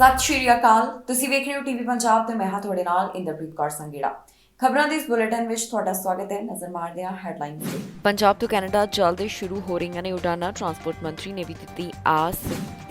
ਸਤਿ ਸ਼੍ਰੀ ਅਕਾਲ। ਤੁਸੀਂ ਵੇਖ ਰਹੇ ਹੋ ਟੀਵੀ ਪੰਜਾਬ ਤੇ ਮੈਂ ਹਾਂ ਤੁਹਾਡੇ ਨਾਲ ਇੰਦਰਪ੍ਰੀਤ ਕੌਰ ਸੰਗੇੜਾ। ਖਬਰਾਂ ਦੇ ਇਸ ਬੁਲੇਟਿਨ ਵਿੱਚ ਤੁਹਾਡਾ ਸਵਾਗਤ ਹੈ। ਨਜ਼ਰ ਮਾਰਦੇ ਹਾਂ ਹੈਡਲਾਈਨਸ ਤੇ। ਪੰਜਾਬ ਤੋਂ ਕੈਨੇਡਾ ਜਲਦ ਸ਼ੁਰੂ ਹੋ ਰਹੀਆਂ ਨੇ ਉਡਾਨਾਂ। ਟਰਾਂਸਪੋਰਟ ਮੰਤਰੀ ਨੇ ਵੀ ਦਿੱਤੀ ਆਸ।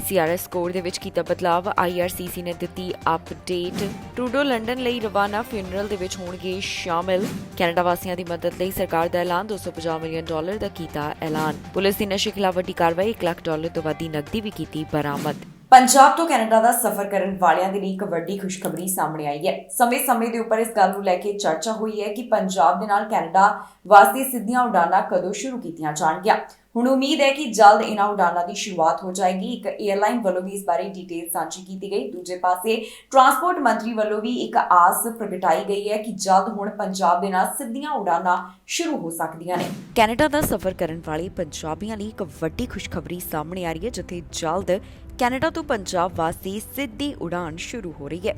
CRS ਸਕੋਰ ਦੇ ਵਿੱਚ ਕੀਤਾ ਬਦਲਾਵ। IRCC ਨੇ ਦਿੱਤੀ ਅਪਡੇਟ। ਟਰੂਡੋ ਲੰਡਨ ਲਈ ਰਵਾਨਾ। ਫਿਊਨਰਲ ਦੇ ਵਿੱਚ ਹੋਣਗੇ ਸ਼ਾਮਿਲ। ਕੈਨੇਡਾ ਵਾਸੀਆਂ ਦੀ ਮਦਦ ਲਈ ਸਰਕਾਰ ਦਾ ਐਲਾਨ। $250 ਮਿਲੀਅਨ ਦਾ ਕੀਤਾ ਐਲਾਨ। ਪੁਲਿਸ ਦੀ ਨਸ਼ੇ ਖਿਲਾਫ ਵੱਡੀ ਕਾਰਵਾਈ। $1 ਲੱਖ ਤੋਂ ਵੱਧ ਦੀ ਨਕਦੀ ਵੀ ਕੀਤੀ ਬਰਾਮਦ। ਪੰਜਾਬ ਤੋਂ ਕੈਨੇਡਾ ਦਾ ਸਫ਼ਰ ਕਰਨ ਵਾਲਿਆਂ ਦੇ ਲਈ ਇੱਕ ਵੱਡੀ ਖੁਸ਼ਖਬਰੀ ਸਾਹਮਣੇ ਆਈ ਹੈ। ਸਮੇਂ ਦੇ ਉੱਪਰ ਇਸ ਗੱਲ ਨੂੰ ਲੈ ਕੇ ਚਰਚਾ ਹੋਈ ਹੈ ਕਿ ਪੰਜਾਬ ਦੇ ਨਾਲ ਕੈਨੇਡਾ ਵਾਸਤੇ ਸਿੱਧੀਆਂ ਉਡਾਨਾਂ ਕਦੋਂ ਸ਼ੁਰੂ ਕੀਤੀਆਂ ਜਾਣਗੀਆਂ। ਹੁਣ ਉਮੀਦ ਹੈ ਕਿ ਜਲਦ ਇਹਨਾਂ ਉਡਾਨਾਂ ਦੀ ਸ਼ੁਰੂਆਤ ਹੋ ਜਾਏਗੀ। ਇੱਕ 에ਅਰਲਾਈਨ ਵੱਲੋਂ ਵੀ ਇਸ ਬਾਰੇ ਡਿਟੇਲ ਸਾਂਝੀ ਕੀਤੀ ਗਈ। ਦੂਜੇ ਪਾਸੇ ਟਰਾਂਸਪੋਰਟ ਮੰਤਰੀ ਵੱਲੋਂ ਵੀ ਇੱਕ ਆਸ ਪ੍ਰਗਟਾਈ ਗਈ ਹੈ ਕਿ ਜਲਦ ਹੁਣ ਪੰਜਾਬ ਦੇ ਨਾਲ ਸਿੱਧੀਆਂ ਉਡਾਨਾਂ ਸ਼ੁਰੂ ਹੋ ਸਕਦੀਆਂ ਨੇ। ਕੈਨੇਡਾ ਦਾ ਸਫ਼ਰ ਕਰਨ ਵਾਲੇ ਪੰਜਾਬੀਆਂ ਲਈ ਇੱਕ ਵੱਡੀ ਖੁਸ਼ਖਬਰੀ ਸਾਹਮਣੇ ਆ ਰਹੀ ਹੈ, ਜਿੱਥੇ ਜਲਦ ਕੈਨੇਡਾ ਤੋਂ ਪੰਜਾਬ ਵਾਸਤੇ ਸਿੱਧੀ ਉਡਾਨ ਸ਼ੁਰੂ ਹੋ ਰਹੀ ਹੈ।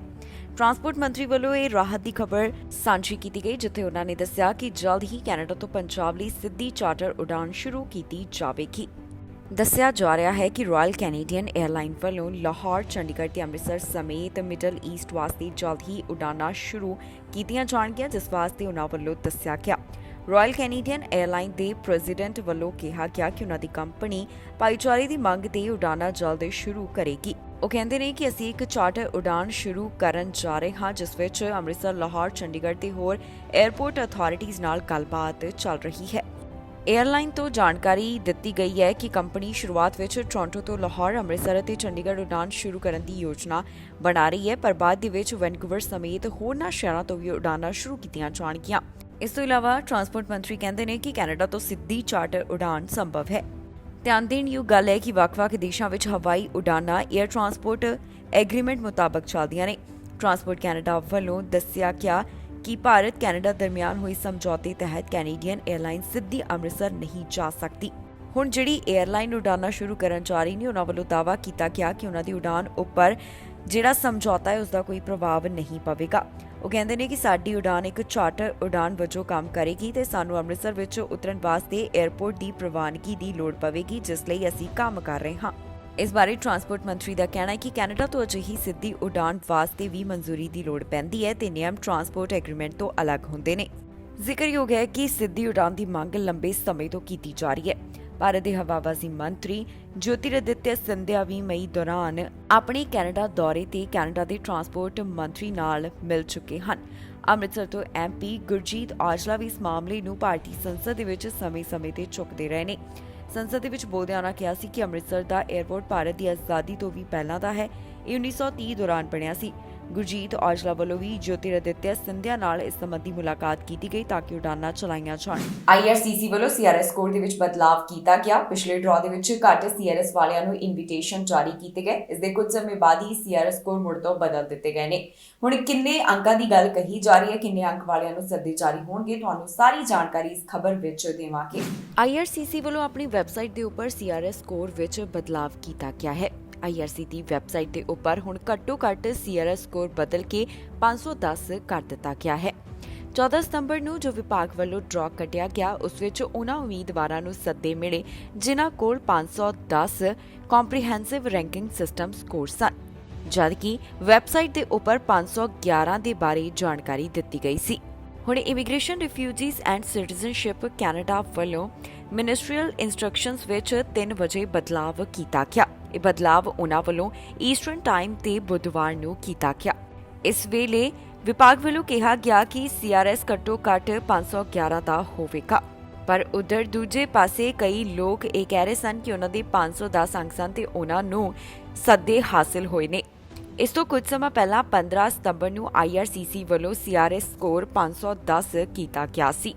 ਟਰਾਂਸਪੋਰਟ ਮੰਤਰੀ ਵੱਲੋਂ ਇਹ ਰਾਹਤ ਦੀ ਖਬਰ ਸਾਂਝੀ ਕੀਤੀ ਗਈ, ਜਿੱਥੇ ਉਹਨਾਂ ਨੇ ਦੱਸਿਆ ਕਿ ਜਲਦ ਹੀ ਕੈਨੇਡਾ ਤੋਂ ਪੰਜਾਬ ਲਈ ਸਿੱਧੀ ਚਾਰਟਰ ਉਡਾਨ ਸ਼ੁਰੂ ਕੀਤੀ ਜਾਵੇਗੀ। ਦੱਸਿਆ ਜਾ ਰਿਹਾ ਹੈ ਕਿ ਰਾਇਲ ਕੈਨੇਡੀਅਨ 에ਅਰਲਾਈਨ ਵੱਲੋਂ ਲਾਹੌਰ, ਚੰਡੀਗੜ੍ਹ ਤੇ ਅੰਮ੍ਰਿਤਸਰ ਸਮੇਤ ਮਿਡਲ ਈਸਟ ਵਾਸਤੇ ਜਲਦ ਹੀ ਉਡਾਨਾਂ ਸ਼ੁਰੂ ਕੀਤੀਆਂ ਜਾਣਗੀਆਂ, ਜਿਸ ਵਾਸਤੇ ਉਹਨਾਂ ਵੱਲੋਂ ਦੱਸਿਆ ਗਿਆ। ਰਾਇਲ ਕੈਨੇਡੀਅਨ 에ਅਰਲਾਈਨ ਦੇ ਪ੍ਰੈਜ਼ੀਡੈਂਟ ਵੱਲੋਂ ਕਿਹਾ ਗਿਆ ਕਿ ਉਹਨਾਂ ਦੀ ਕੰਪਨੀ ਭਾਈਚਾਰੇ ਦੀ ਮੰਗ ਤੇ ਉਡਾਨਾਂ ਜਲਦ ਸ਼ੁਰੂ ਕਰੇਗੀ। ਉਹ ਕਹਿੰਦੇ ਨੇ ਕਿ ਅਸੀਂ ਇੱਕ ਚਾਰਟਰ ਉਡਾਨ ਸ਼ੁਰੂ ਕਰਨ ਜਾ ਰਹੇ ਹਾਂ, ਜਿਸ ਵਿੱਚ ਅੰਮ੍ਰਿਤਸਰ, ਲਾਹੌਰ, ਚੰਡੀਗੜ੍ਹ ਤੇ ਹੋਰ 에ਅਰਪੋਰਟ ਅਥਾਰਟੀਜ਼ ਨਾਲ ਗੱਲਬਾਤ ਚੱਲ ਰਹੀ ਹੈ। 에ਅਰਲਾਈਨ ਤੋਂ ਜਾਣਕਾਰੀ ਦਿੱਤੀ ਗਈ ਹੈ ਕਿ ਕੰਪਨੀ ਸ਼ੁਰੂਆਤ ਵਿੱਚ ਟੋਰਾਂਟੋ ਤੋਂ ਲਾਹੌਰ, ਅੰਮ੍ਰਿਤਸਰ ਅਤੇ ਚੰਡੀਗੜ੍ਹ ਉਡਾਨ ਸ਼ੁਰੂ ਕਰਨ ਦੀ ਯੋਜਨਾ ਬਣਾ ਰਹੀ ਹੈ, ਪਰ ਬਾਅਦ ਦੇ ਵਿੱਚ ਵੈਨਕੂਵਰ ਸਮੇਤ ਹੋਰਨਾਂ ਸ਼ਹਿਰਾਂ ਤੋਂ ਵੀ ਉਡਾਨਾਂ ਸ਼ੁਰੂ ਕੀਤੀਆਂ ਜਾਣਗੀਆਂ। ਇਸ ਤੋਂ ਇਲਾਵਾ ਟਰਾਂਸਪੋਰਟ ਮੰਤਰੀ ਕਹਿੰਦੇ ਨੇ ਕਿ ਕੈਨੇਡਾ ਤੋਂ ਸਿੱਧੀ ਚਾਰਟਰ ਉਡਾਨ ਸੰਭਵ ਹੈ। ਧਿਆਨ ਦੇਣ ਯੋਗ ਗੱਲ ਹੈ ਕਿ ਵੱਖ-ਵੱਖ ਦੇਸ਼ਾਂ ਵਿੱਚ ਹਵਾਈ ਉਡਾਨਾਂ 에ਅਰ ਟਰਾਂਸਪੋਰਟ ਐਗਰੀਮੈਂਟ ਮੁਤਾਬਕ ਚੱਲਦੀਆਂ ਨੇ। ਟਰਾਂਸਪੋਰਟ ਕੈਨੇਡਾ ਵੱਲੋਂ ਦੱਸਿਆ ਗਿਆ ਕਿ ਭਾਰਤ ਕੈਨੇਡਾ ਦਰਮਿਆਨ ਹੋਈ ਸਮਝੌਤੇ ਤਹਿਤ ਕੈਨੇਡੀਅਨ 에ਅਰਲਾਈਨ ਸਿੱਧੀ ਅੰਮ੍ਰਿਤਸਰ ਨਹੀਂ ਜਾ ਸਕਦੀ। ਹੁਣ ਜਿਹੜੀ 에ਅਰਲਾਈਨ ਉਡਾਨਾਂ ਸ਼ੁਰੂ ਕਰਨ ਜਾ ਰਹੀ ਨੇ, ਉਹਨਾਂ ਵੱਲੋਂ ਦਾਅਵਾ ਕੀਤਾ ਗਿਆ ਕਿ ਉਹਨਾਂ ਦੀ ਉਡਾਨ ਉੱਪਰ ਜਿਹੜਾ ਸਮਝੌਤਾ ਹੈ ਉਸ ਦਾ ਕੋਈ ਪ੍ਰਭਾਵ ਨਹੀਂ ਪਵੇਗਾ। ਉਹ ਕਹਿੰਦੇ ਨੇ ਕਿ ਸਾਡੀ ਉਡਾਨ ਇੱਕ ਚਾਰਟਰ ਉਡਾਨ ਵਜੋਂ ਕੰਮ ਕਰੇਗੀ ਤੇ ਸਾਨੂੰ ਅੰਮ੍ਰਿਤਸਰ ਵਿੱਚ ਉਤਰਨ ਵਾਸਤੇ 에ਅਰਪੋਰਟ ਦੀ ਪ੍ਰਵਾਨਗੀ ਦੀ ਲੋੜ ਪਵੇਗੀ, ਜਿਸ ਲਈ ਅਸੀਂ ਕੰਮ ਕਰ ਰਹੇ ਹਾਂ। ਇਸ ਬਾਰੇ ਟਰਾਂਸਪੋਰਟ ਮੰਤਰੀ ਦਾ ਕਹਿਣਾ ਹੈ ਕਿ ਕੈਨੇਡਾ ਤੋਂ ਅਜਿਹੀ ਸਿੱਧੀ ਉਡਾਨ ਵਾਸਤੇ ਵੀ ਮਨਜ਼ੂਰੀ ਦੀ ਲੋੜ ਪੈਂਦੀ ਹੈ ਤੇ ਨਿਯਮ ਟਰਾਂਸਪੋਰਟ ਐਗਰੀਮੈਂਟ ਤੋਂ ਅਲੱਗ ਹੁੰਦੇ ਨੇ। ਜ਼ਿਕਰਯੋਗ ਹੈ ਕਿ ਸਿੱਧੀ ਉਡਾਨ ਦੀ ਮੰਗ ਲੰਬੇ ਸਮੇਂ ਤੋਂ ਕੀਤੀ ਜਾ ਰਹੀ ਹੈ। ਭਾਰਤ ਦੇ ਹਵਾਬਾਜ਼ੀ ਮੰਤਰੀ ਜੋਤਿਰਾਦਿੱਤਿਆ ਸਿੰਧਿਆ ਵੀ ਮਈ ਦੌਰਾਨ ਆਪਣੇ ਕੈਨੇਡਾ ਦੌਰੇ ਤੇ ਕੈਨੇਡਾ ਦੇ ਟਰਾਂਸਪੋਰਟ ਮੰਤਰੀ ਨਾਲ ਮਿਲ ਚੁੱਕੇ ਹਨ। ਅੰਮ੍ਰਿਤਸਰ ਤੋਂ MP ਗੁਰਜੀਤ ਔਜਲਾ ਵੀ ਇਸ ਮਾਮਲੇ ਨੂੰ ਭਾਰਤੀ ਸੰਸਦ ਦੇ ਵਿੱਚ ਸਮੇਂ-ਸਮੇਂ ਤੇ ਚੁੱਕਦੇ ਰਹੇ ਨੇ। ਸੰਸਦ ਦੇ ਵਿੱਚ ਬੋਲਦਿਆਂ ਉਹਨਾਂ ਕਿਹਾ ਸੀ ਕਿ ਅੰਮ੍ਰਿਤਸਰ ਦਾ 에ਅਰਪੋਰਟ ਭਾਰਤ ਦੀ ਆਜ਼ਾਦੀ ਤੋਂ ਵੀ ਪਹਿਲਾਂ ਦਾ ਹੈ। ਇਹ 1930 ਦੌਰਾਨ ਬਣਿਆ ਸੀ। ਗੁਰਜੀਤ ਔਜਲਾ ਵੱਲੋਂ ਵੀ ਜੋਤਿਰਾਦਿੱਤਿਆ ਸਿੰਧਿਆ ਨਾਲ ਇਸ ਸੰਬੰਧੀ ਮੁਲਾਕਾਤ ਕੀਤੀ ਗਈ ਤਾਂ ਕਿ ਉਡਾਨਾਂ ਚਲਾਈਆਂ ਜਾਣ। IRCC ਵੱਲੋਂ CRS ਸਕੋਰ ਦੇ ਵਿੱਚ ਬਦਲਾਵ ਕੀਤਾ ਗਿਆ। ਪਿਛਲੇ ਡਰਾਅ ਦੇ ਵਿੱਚ ਘੱਟ CRS ਵਾਲਿਆਂ ਨੂੰ ਇਨਵੀਟੇਸ਼ਨ ਜਾਰੀ ਕੀਤੇ ਗਏ। ਇਸ ਦੇ ਕੁਝ ਸਮੇਂ ਬਾਅਦ ਹੀ CRS ਸਕੋਰ ਮੁੜ ਤੋਂ ਬਦਲ ਦਿੱਤੇ ਗਏ ਨੇ। ਹੁਣ ਕਿੰਨੇ ਅੰਕਾਂ ਦੀ ਗੱਲ ਕਹੀ ਜਾ ਰਹੀ ਹੈ, ਕਿੰਨੇ ਅੰਕ ਵਾਲਿਆਂ ਨੂੰ ਸੱਦੇ ਜਾਰੀ ਹੋਣਗੇ, ਤੁਹਾਨੂੰ ਸਾਰੀ ਜਾਣਕਾਰੀ ਇਸ ਖਬਰ ਵਿੱਚ ਦੇਵਾਂਗੇ। IRCC ਵੱਲੋਂ ਆਪਣੀ ਵੈਬਸਾਈਟ ਦੇ ਉੱਪਰ CRS ਸਕੋਰ ਵਿੱਚ ਬਦਲਾਵ ਕੀਤਾ ਗਿਆ ਹੈ। IRCC ਦੀ ਵੈਬਸਾਈਟ ਦੇ ਉੱਪਰ ਹੁਣ ਘੱਟੋ-ਘੱਟ CRS ਸਕੋਰ ਬਦਲ ਕੇ 510 ਕਰ ਦਿੱਤਾ ਗਿਆ ਹੈ। 14 ਸਤੰਬਰ ਨੂੰ ਜੋ ਵਿਭਾਗ ਵੱਲੋਂ ਡਰਾਅ ਕੱਢਿਆ ਗਿਆ, ਉਸ ਵਿੱਚ ਉਹਨਾਂ ਉਮੀਦਵਾਰਾਂ ਨੂੰ ਸੱਦੇ ਮਿਲੇ ਜਿਨ੍ਹਾਂ ਕੋਲ 510 ਕੰਪਰੀਹੈਂਸਿਵ ਰੈਂਕਿੰਗ ਸਿਸਟਮ ਸਕੋਰ ਸਨ, ਜਦਕਿ ਵੈਬਸਾਈਟ ਦੇ ਉੱਪਰ 511 ਦੇ ਬਾਰੇ ਜਾਣਕਾਰੀ ਦਿੱਤੀ ਗਈ ਸੀ। ਹੁਣ immigration, refugees and citizenship Canada ਵੱਲੋਂ ਮਿਨਿਸਟਰੀਅਲ ਇੰਸਟਰਕਸ਼ਨਸ ਵਿੱਚ 3 ਵਜੇ ਬਦਲਾਵ ਕੀਤਾ ਗਿਆ। ਇਹ ਬਦਲਾਵ ਉਹਨਾਂ ਵੱਲੋਂ ਈਸਟਰਨ ਟਾਈਮ ਤੇ ਬੁੱਧਵਾਰ ਨੂੰ ਕੀਤਾ ਗਿਆ। ਇਸ ਵੇਲੇ ਵਿਭਾਗ ਵੱਲੋਂ ਕਿਹਾ ਗਿਆ ਕਿ CRS ਘੱਟੋ-ਘੱਟ 511 ਦਾ ਹੋਵੇਗਾ, ਪਰ ਉਧਰ ਦੂਜੇ ਪਾਸੇ ਕਈ ਲੋਕ ਇਹ ਕਹਿ ਰਹੇ ਸਨ ਕਿ ਉਹਨਾਂ ਦੇ 510 ਅੰਕ ਸਨ ਤੇ ਉਹਨਾਂ ਨੂੰ ਸੱਦੇ ਹਾਸਿਲ ਹੋਏ ਨੇ। ਇਸ ਤੋਂ ਕੁਝ ਸਮਾਂ ਪਹਿਲਾਂ 15 ਸਤੰਬਰ ਨੂੰ IRCC ਵੱਲੋਂ CRS ਸਕੋਰ 510 ਕੀਤਾ ਗਿਆ ਸੀ।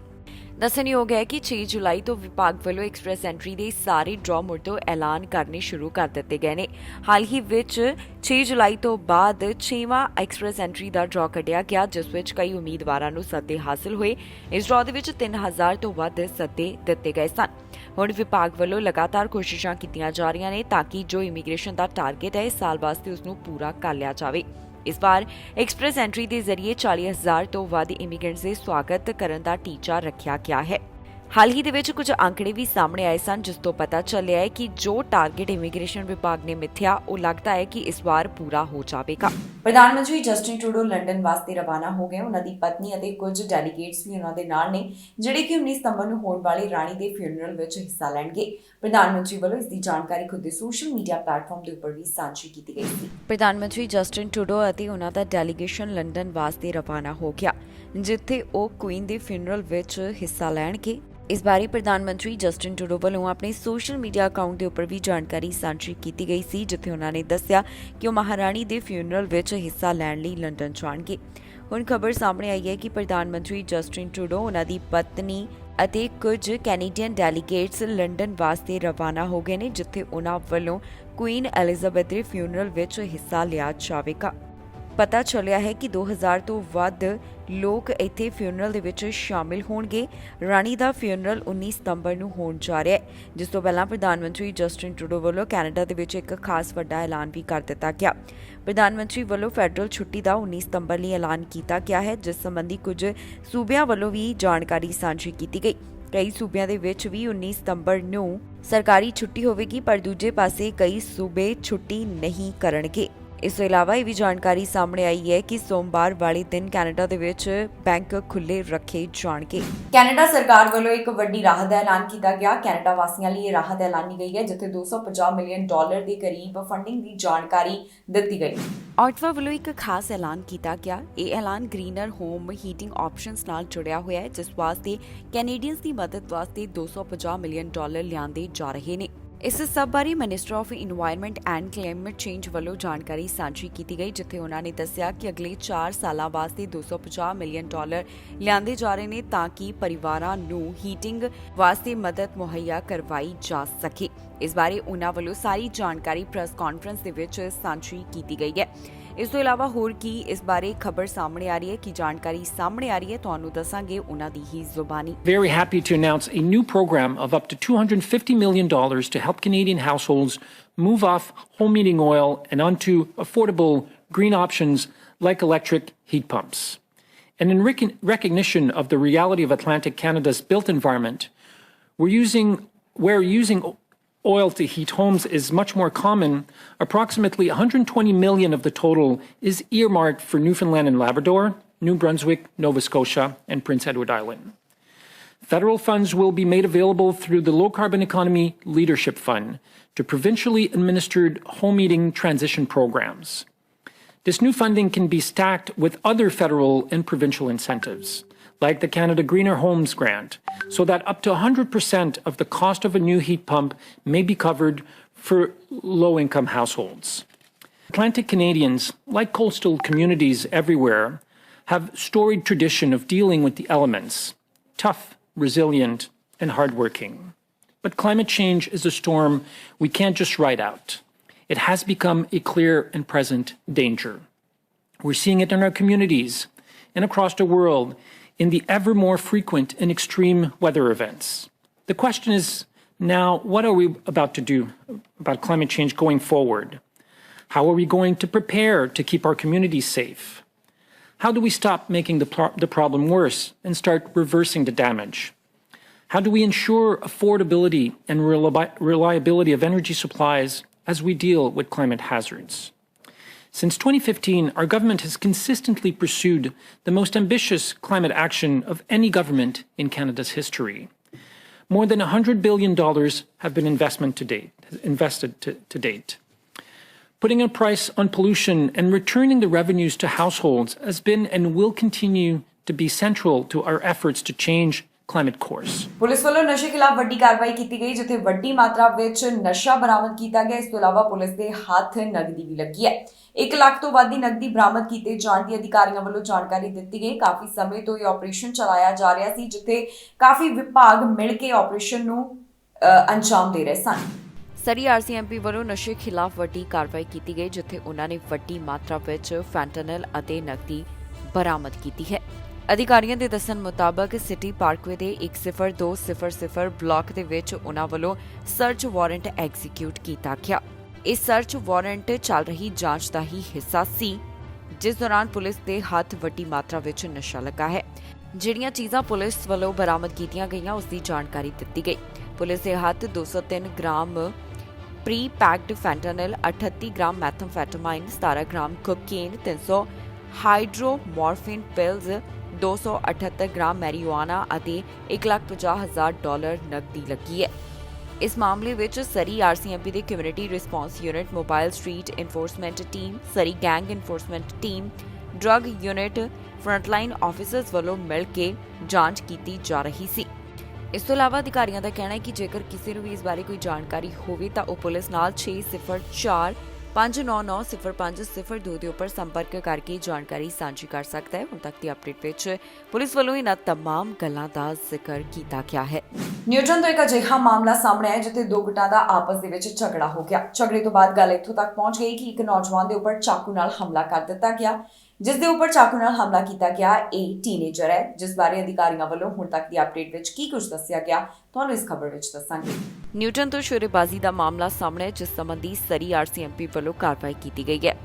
ਦੱਸਣਯੋਗ ਹੈ ਕਿ 6 ਜੁਲਾਈ ਤੋਂ ਵਿਭਾਗ ਵੱਲੋਂ ਐਕਸਪ੍ਰੈਸ ਐਂਟਰੀ ਦੇ ਸਾਰੇ ਡਰਾਅ ਮੁੜ ਤੋਂ ਐਲਾਨ ਕਰਨੇ ਸ਼ੁਰੂ ਕਰ ਦਿੱਤੇ ਗਏ ਨੇ। ਹਾਲ ਹੀ ਵਿੱਚ 6 ਜੁਲਾਈ ਤੋਂ ਬਾਅਦ 6ਵਾਂ ਐਕਸਪ੍ਰੈਸ ਐਂਟਰੀ ਦਾ ਡਰਾਅ ਕੱਢਿਆ ਗਿਆ, ਜਿਸ ਵਿੱਚ ਕਈ ਉਮੀਦਵਾਰਾਂ ਨੂੰ ਸੱਦੇ ਹਾਸਲ ਹੋਏ। ਇਸ ਡਰਾਅ ਦੇ ਵਿੱਚ 3000 ਤੋਂ ਵੱਧ ਸੱਦੇ ਦਿੱਤੇ ਗਏ ਸਨ। ਹੁਣ ਵਿਭਾਗ ਵੱਲੋਂ ਲਗਾਤਾਰ ਕੋਸ਼ਿਸ਼ਾਂ ਕੀਤੀਆਂ ਜਾ ਰਹੀਆਂ ਨੇ ਤਾਂ ਕਿ ਜੋ ਇਮੀਗ੍ਰੇਸ਼ਨ ਦਾ ਟਾਰਗੇਟ ਹੈ ਇਸ ਸਾਲ ਵਾਸਤੇ ਉਸ ਨੂੰ ਪੂਰਾ ਕਰ ਲਿਆ ਜਾਵੇ। ਇਸ ਵਾਰ ਐਕਸਪ੍ਰੈਸ ਐਂਟਰੀ ਦੇ ਜ਼ਰੀਏ 40,000 ਤੋਂ ਵੱਧ ਇਮੀਗ੍ਰੈਂਟਸ ਦੇ ਸਵਾਗਤ ਕਰਨ ਦਾ ਟੀਚਾ ਰੱਖਿਆ ਗਿਆ ਹੈ। ਹਾਲ ਹੀ ਦੇ ਵਿੱਚ ਕੁਝ ਅੰਕੜੇ ਵੀ ਸਾਹਮਣੇ ਆਏ ਸਨ ਜਿਸ ਤੋਂ ਪਤਾ ਚੱਲਿਆ ਹੈ ਕਿ ਜੋ ਟਾਰਗੇਟ ਇਮੀਗ੍ਰੇਸ਼ਨ ਵਿਭਾਗ ਨੇ ਮਿੱਥਿਆ ਉਹ ਲੱਗਦਾ ਹੈ ਕਿ ਇਸ ਵਾਰ ਪੂਰਾ ਹੋ ਜਾਵੇਗਾ। ਪ੍ਰਧਾਨ ਮੰਤਰੀ ਜਸਟਿਨ ਟਰੂਡੋ ਲੰਡਨ ਵਾਸਤੇ ਰਵਾਨਾ ਹੋ ਗਏ। ਉਹਨਾਂ ਦੀ ਪਤਨੀ ਅਤੇ ਕੁਝ ਡੈਲੀਗੇਟਸ ਵੀ ਉਹਨਾਂ ਦੇ ਨਾਲ ਨੇ ਜਿਹੜੇ ਕਿ 19 ਸਤੰਬਰ ਨੂੰ ਹੋਣ ਵਾਲੀ ਰਾਣੀ ਦੇ ਫਿਊਨਰਲ ਵਿੱਚ ਹਿੱਸਾ ਲੈਣਗੇ। ਪ੍ਰਧਾਨ ਮੰਤਰੀ ਵੱਲੋਂ ਇਸ ਦੀ ਜਾਣਕਾਰੀ ਖੁਦ ਦੇ ਸੋਸ਼ਲ ਮੀਡੀਆ ਪਲੇਟਫਾਰਮ ਦੇ ਉੱਪਰ ਵੀ ਸਾਂਝੀ ਕੀਤੀ ਗਈ ਸੀ। ਪ੍ਰਧਾਨ ਮੰਤਰੀ ਜਸਟਿਨ ਟਰੂਡੋ ਅਤੇ ਉਹਨਾਂ ਦਾ ਡੈਲੀਗੇਸ਼ਨ ਲੰਡਨ ਵਾਸਤੇ ਰਵਾਨਾ ਹੋ ਗਿਆ ਜਿੱਥੇ ਉਹ ਕੁਈਨ ਦੇ ਫਿਊਨਰਲ ਵਿੱਚ ਹਿੱਸਾ ਲੈਣਗੇ। ਇਸ ਬਾਰੇ ਪ੍ਰਧਾਨ ਮੰਤਰੀ ਜਸਟਿਨ ਟਰੂਡੋ ਵੱਲੋਂ ਆਪਣੇ ਸੋਸ਼ਲ ਮੀਡੀਆ ਅਕਾਊਂਟ ਦੇ ਉੱਪਰ ਵੀ ਜਾਣਕਾਰੀ ਸਾਂਝੀ ਕੀਤੀ ਗਈ ਸੀ ਜਿੱਥੇ ਉਹਨਾਂ ਨੇ ਦੱਸਿਆ ਕਿ ਉਹ ਮਹਾਰਾਣੀ ਦੇ ਫਿਊਨਰਲ ਵਿੱਚ ਹਿੱਸਾ ਲੈਣ ਲਈ ਲੰਡਨ ਜਾਣਗੇ। ਹੁਣ ਖਬਰ ਸਾਹਮਣੇ ਆਈ ਹੈ ਕਿ ਪ੍ਰਧਾਨ ਮੰਤਰੀ ਜਸਟਿਨ ਟਰੂਡੋ ਉਹਨਾਂ ਦੀ ਪਤਨੀ ਅਤੇ ਕੁਝ ਕੈਨੇਡੀਅਨ ਡੈਲੀਗੇਟਸ ਲੰਡਨ ਵਾਸਤੇ ਰਵਾਨਾ ਹੋ ਗਏ ਨੇ ਜਿੱਥੇ ਉਹਨਾਂ ਵੱਲੋਂ ਕੁਈਨ ਐਲਿਜ਼ਾਬੈਥ ਦੇ ਫਿਊਨਰਲ ਵਿੱਚ ਹਿੱਸਾ ਲਿਆ ਜਾਵੇਗਾ। ਪਤਾ ਚੱਲਿਆ ਹੈ ਕਿ 2000 ਤੋਂ ਵੱਧ ਲੋਕ ਇੱਥੇ ਫਿਊਨਰਲ ਦੇ ਵਿੱਚ ਸ਼ਾਮਿਲ ਹੋਣਗੇ। ਰਾਣੀ ਦਾ ਫਿਊਨਰਲ 19 ਸਤੰਬਰ ਨੂੰ ਹੋਣ ਜਾ ਰਿਹਾ ਹੈ ਜਿਸ ਤੋਂ ਪਹਿਲਾਂ ਪ੍ਰਧਾਨ ਮੰਤਰੀ ਜਸਟਿਨ ਟਰੂਡੋ ਵੱਲੋਂ ਕੈਨੇਡਾ ਦੇ ਵਿੱਚ ਇੱਕ ਖਾਸ ਵੱਡਾ ਐਲਾਨ ਵੀ ਕਰ ਦਿੱਤਾ ਗਿਆ। ਪ੍ਰਧਾਨ ਮੰਤਰੀ ਵੱਲੋਂ ਫੈਡਰਲ ਛੁੱਟੀ ਦਾ 19 ਸਤੰਬਰ ਲਈ ਐਲਾਨ ਕੀਤਾ ਗਿਆ ਹੈ ਜਿਸ ਸੰਬੰਧੀ ਕੁਝ ਸੂਬਿਆਂ ਵੱਲੋਂ ਵੀ ਜਾਣਕਾਰੀ ਸਾਂਝੀ ਕੀਤੀ ਗਈ। ਕਈ ਸੂਬਿਆਂ ਦੇ ਵਿੱਚ ਵੀ 19 ਸਤੰਬਰ ਨੂੰ ਸਰਕਾਰੀ ਛੁੱਟੀ ਹੋਵੇਗੀ ਪਰ ਦੂਜੇ ਪਾਸੇ ਕਈ ਸੂਬੇ ਛੁੱਟੀ ਨਹੀਂ ਕਰਨਗੇ। ਇਸ ਤੋਂ ਇਲਾਵਾ ਇਹ ਵੀ ਜਾਣਕਾਰੀ ਸਾਹਮਣੇ ਆਈ ਹੈ ਕਿ ਸੋਮਵਾਰ ਵਾਲੇ ਦਿਨ ਕੈਨੇਡਾ ਦੇ ਵਿੱਚ ਬੈਂਕ ਖੁੱਲੇ ਰੱਖੇ ਜਾਣਗੇ। ਕੈਨੇਡਾ ਸਰਕਾਰ ਵੱਲੋਂ ਇੱਕ ਵੱਡੀ ਰਾਹਤ ਦਾ ਐਲਾਨ ਕੀਤਾ ਗਿਆ। ਕੈਨੇਡਾ ਵਾਸੀਆਂ ਲਈ ਇਹ ਰਾਹਤ ਐਲਾਨੀ ਗਈ ਹੈ ਜਿੱਥੇ $250 ਮਿਲੀਅਨ ਦੇ ਕਰੀਬ ਫੰਡਿੰਗ ਦੀ ਜਾਣਕਾਰੀ ਦਿੱਤੀ ਗਈ। ਆਟਵਾ ਵੱਲੋਂ ਇੱਕ ਖਾਸ ਐਲਾਨ ਕੀਤਾ ਗਿਆ। ਇਹ ਐਲਾਨ ਗ੍ਰੀਨਰ ਹੋਮ ਹੀਟਿੰਗ ਆਪਸ਼ਨਸ ਨਾਲ ਜੁੜਿਆ ਹੋਇਆ ਹੈ ਜਿਸ ਵਾਸਤੇ ਕੈਨੇਡੀਅਨਸ ਦੀ ਮਦਦ ਵਾਸਤੇ $250 ਮਿਲੀਅਨ ਲਿਆਂਦੇ ਜਾ ਰਹੇ ਨੇ। ਇਸ ਸਭ ਬਾਰੇ minister of environment and climate change ਵੱਲੋਂ ਜਾਣਕਾਰੀ ਸਾਂਝੀ ਕੀਤੀ ਗਈ ਜਿੱਥੇ ਉਹਨਾਂ ਨੇ ਦੱਸਿਆ ਕਿ ਅਗਲੇ 4 ਸਾਲਾਂ ਵਾਸਤੇ $250 ਮਿਲੀਅਨ ਲਿਆਂਦੇ ਜਾ ਰਹੇ ਨੇ ਤਾਂ ਕਿ ਪਰਿਵਾਰਾਂ ਨੂੰ ਹੀਟਿੰਗ ਵਾਸਤੇ ਮਦਦ ਮੁਹੱਈਆ ਕਰਵਾਈ ਜਾ ਸਕੇ। ਇਸ ਬਾਰੇ ਉਹਨਾਂ ਵੱਲੋਂ ਸਾਰੀ ਜਾਣਕਾਰੀ ਪ੍ਰੈਸ ਕਾਨਫਰੰਸ ਦੇ ਵਿੱਚ ਸਾਂਝੀ ਕੀਤੀ ਗਈ ਹੈ। ਇਸ ਤੋਂ ਇਲਾਵਾ ਹੋਰ ਕੀ ਇਸ ਬਾਰੇ ਖਬਰ ਸਾਹਮਣੇ ਆ ਰਹੀ ਹੈ ਕਿ ਜਾਣਕਾਰੀ ਸਾਹਮਣੇ ਆ ਰਹੀ ਹੈ ਤੁਹਾਨੂੰ ਦੱਸਾਂਗੇ ਉਹਨਾਂ ਦੀ ਹੀ ਜ਼ੁਬਾਨੀ। Very happy to announce a new program of up to $250 million to help Canadian households move off home heating oil and onto affordable green options like electric heat pumps. And in recognition of the reality of Atlantic Canada's built environment, where using oil to heat homes is much more common, approximately $120 million of the total is earmarked for Newfoundland and Labrador, New Brunswick, Nova Scotia, and Prince Edward Island. Federal funds will be made available through the Low Carbon Economy Leadership Fund to provincially administered home heating transition programs. This new funding can be stacked with other federal and provincial incentives, like the Canada Greener Homes Grant, so that up to 100% of the cost of a new heat pump may be covered for low-income households. Atlantic Canadians, like coastal communities everywhere, have storied tradition of dealing with the elements, tough, resilient, and hardworking. But climate change is a storm we can't just ride out. It has become a clear and present danger. We're seeing it in our communities and across the world in the ever more frequent and extreme weather events. The question is now, what are we about to do about climate change going forward? How are we going to prepare to keep our communities safe? How do we stop making the problem worse and start reversing the damage? How do we ensure affordability and reliability of energy supplies as we deal with climate hazards? Since 2015, our government has consistently pursued the most ambitious climate action of any government in Canada's history. More than $100 billion have been invested to date. Putting a price on pollution and returning the revenues to households has been and will continue to be central to our efforts to change climate course. Police ਵੱਲੋਂ ਨਸ਼ੇ ਖਿਲਾਫ ਵੱਡੀ ਕਾਰਵਾਈ ਕੀਤੀ ਗਈ ਜਿੱਥੇ ਵੱਡੀ ਮਾਤਰਾ ਵਿੱਚ ਨਸ਼ਾ ਬਰਾਮਦ ਕੀਤਾ ਗਿਆ। ਇਸ ਤੋਂ ਇਲਾਵਾ ਪੁਲਿਸ ਦੇ ਹੱਥ ਨਗਦੀ ਵੀ ਲੱਗੀ ਹੈ। 1 ਲੱਖ ਤੋਂ ਵੱਧ ਦੀ ਨਗਦੀ ਬਰਾਮਦ ਕੀਤੇ ਜਾਣ ਦੀ ਅਧਿਕਾਰੀਆਂ ਵੱਲੋਂ ਜਾਣਕਾਰੀ ਦਿੱਤੀ ਗਈ। ਕਾਫੀ ਸਮੇਂ ਤੋਂ ਇਹ ਆਪਰੇਸ਼ਨ ਚਲਾਇਆ ਜਾ ਰਿਹਾ ਸੀ ਜਿੱਥੇ ਕਾਫੀ ਵਿਭਾਗ ਮਿਲ ਕੇ ਆਪਰੇਸ਼ਨ ਨੂੰ ਅੰਜਾਮ ਦੇ ਰਹੇ ਸਨ। ਸਰੀ RCMP ਵੱਲੋਂ ਨਸ਼ੇ ਖਿਲਾਫ ਵੱਡੀ ਕਾਰਵਾਈ ਕੀਤੀ ਗਈ ਜਿੱਥੇ ਉਹਨਾਂ ਨੇ ਵੱਡੀ ਮਾਤਰਾ ਵਿੱਚ ਫੈਂਟਨਲ ਅਤੇ ਨਕਦੀ ਬਰਾਮਦ ਕੀਤੀ ਹੈ। ਅਧਿਕਾਰੀਆਂ ਦੇ ਦੱਸਣ ਮੁਤਾਬਕ ਸਿਟੀ ਪਾਰਕਵੇ ਦੇ 10200 ਬਲਾਕ ਦੇ ਵਿੱਚ ਉਹਨਾਂ ਵੱਲੋਂ ਸਰਚ ਵਾਰੰਟ ਐਗਜ਼ੀਕਿਊਟ ਕੀਤਾ ਗਿਆ। ਇਹ ਸਰਚ ਵਾਰੰਟ ਚੱਲ ਰਹੀ ਜਾਂਚ ਦਾ ਹੀ ਹਿੱਸਾ ਸੀ ਜਿਸ ਦੌਰਾਨ ਪੁਲਿਸ ਦੇ ਹੱਥ ਵੱਡੀ ਮਾਤਰਾ ਵਿੱਚ ਨਸ਼ਾ ਲੱਗਾ ਹੈ। ਜਿਹੜੀਆਂ ਚੀਜ਼ਾਂ ਪੁਲਿਸ ਵੱਲੋਂ ਬਰਾਮਦ ਕੀਤੀਆਂ ਗਈਆਂ ਉਸ ਦੀ ਜਾਣਕਾਰੀ ਦਿੱਤੀ ਗਈ। ਪੁਲਿਸ ਦੇ ਹੱਥ 203 gram pre packed fentanyl, 38 gram methamphetamine, 17 gram cocaine, 300 hydromorphone pills, 278 gram marijuana ਅਤੇ $1,50,000 ਨਕਦੀ ਲੱਗੀ ਹੈ। ਇਸ ਮਾਮਲੇ ਵਿੱਚ ਸਰੀ ਆਰਸੀਐਮਪੀ ਦੇ community response unit, mobile street enforcement team, Surrey gang enforcement team, drug unit, frontline officers ਵੱਲੋਂ ਮਿਲ ਕੇ ਜਾਂਚ ਕੀਤੀ ਜਾ ਰਹੀ ਸੀ। ਇਸ ਤੋਂ ਇਲਾਵਾ ਅਧਿਕਾਰੀਆਂ ਦਾ ਕਹਿਣਾ ਹੈ ਕਿ ਜੇਕਰ ਕਿਸੇ ਨੂੰ ਵੀ ਇਸ ਬਾਰੇ ਕੋਈ ਜਾਣਕਾਰੀ ਹੋਵੇ ਤਾਂ ਉਹ ਪੁਲਿਸ ਨਾਲ 604 5990502 ਦੇ ਉੱਪਰ ਸੰਪਰਕ ਕਰਕੇ ਜਾਣਕਾਰੀ ਸਾਂਝੀ ਕਰ ਸਕਦਾ ਹੈ। ਹੁਣ ਤੱਕ ਦੀ ਅਪਡੇਟ ਵਿੱਚ ਪੁਲਿਸ ਵੱਲੋਂ ਇਹਨਾਂ तमाम ਗੱਲਾਂ ਦਾ ਜ਼ਿਕਰ ਕੀਤਾ ਗਿਆ ਹੈ। ਨਿਊਟਨ ਤੋਂ ਇੱਕ ਅਜਿਹਾ ਮਾਮਲਾ ਸਾਹਮਣੇ ਆਇਆ ਜਿੱਥੇ ਦੋ ਗੁੱਟਾਂ ਦਾ ਆਪਸ ਦੇ ਵਿੱਚ ਝਗੜਾ ਹੋ ਗਿਆ। ਝਗੜੇ ਤੋਂ ਬਾਅਦ ਗੱਲ ਇੱਥੋਂ ਤੱਕ ਪਹੁੰਚ ਗਈ ਕਿ ਇੱਕ ਨੌਜਵਾਨ ਦੇ ਉੱਪਰ ਚਾਕੂ ਨਾਲ ਹਮਲਾ ਕਰ ਦਿੱਤਾ ਗਿਆ। ਜਿਸ ਦੇ ਉੱਪਰ ਚਾਕੂ ਨਾਲ ਹਮਲਾ ਕੀਤਾ ਗਿਆ ਇਹ ਟੀਨੇਜਰ ਹੈ, ਜਿਸ ਬਾਰੇ ਅਧਿਕਾਰੀਆਂ ਵੱਲੋਂ ਹੁਣ ਤੱਕ ਦੀ ਅਪਡੇਟ ਵਿੱਚ ਕੀ ਕੁਝ ਦੱਸਿਆ ਗਿਆ ਤੁਹਾਨੂੰ ਇਸ ਖਬਰ ਵਿੱਚ ਦੱਸਾਂਗੇ। ਨਿਊਟਨ ਤੋਂ ਸ਼ੋਰੇਬਾਜ਼ੀ ਦਾ ਮਾਮਲਾ ਸਾਹਮਣੇ ਹੈ, ਜਿਸ ਸੰਬੰਧੀ ਸਰੀ ਆਰਸੀਐਮਪੀ ਵੱਲੋਂ ਕਾਰਵਾਈ ਕੀਤੀ ਗਈ ਹੈ।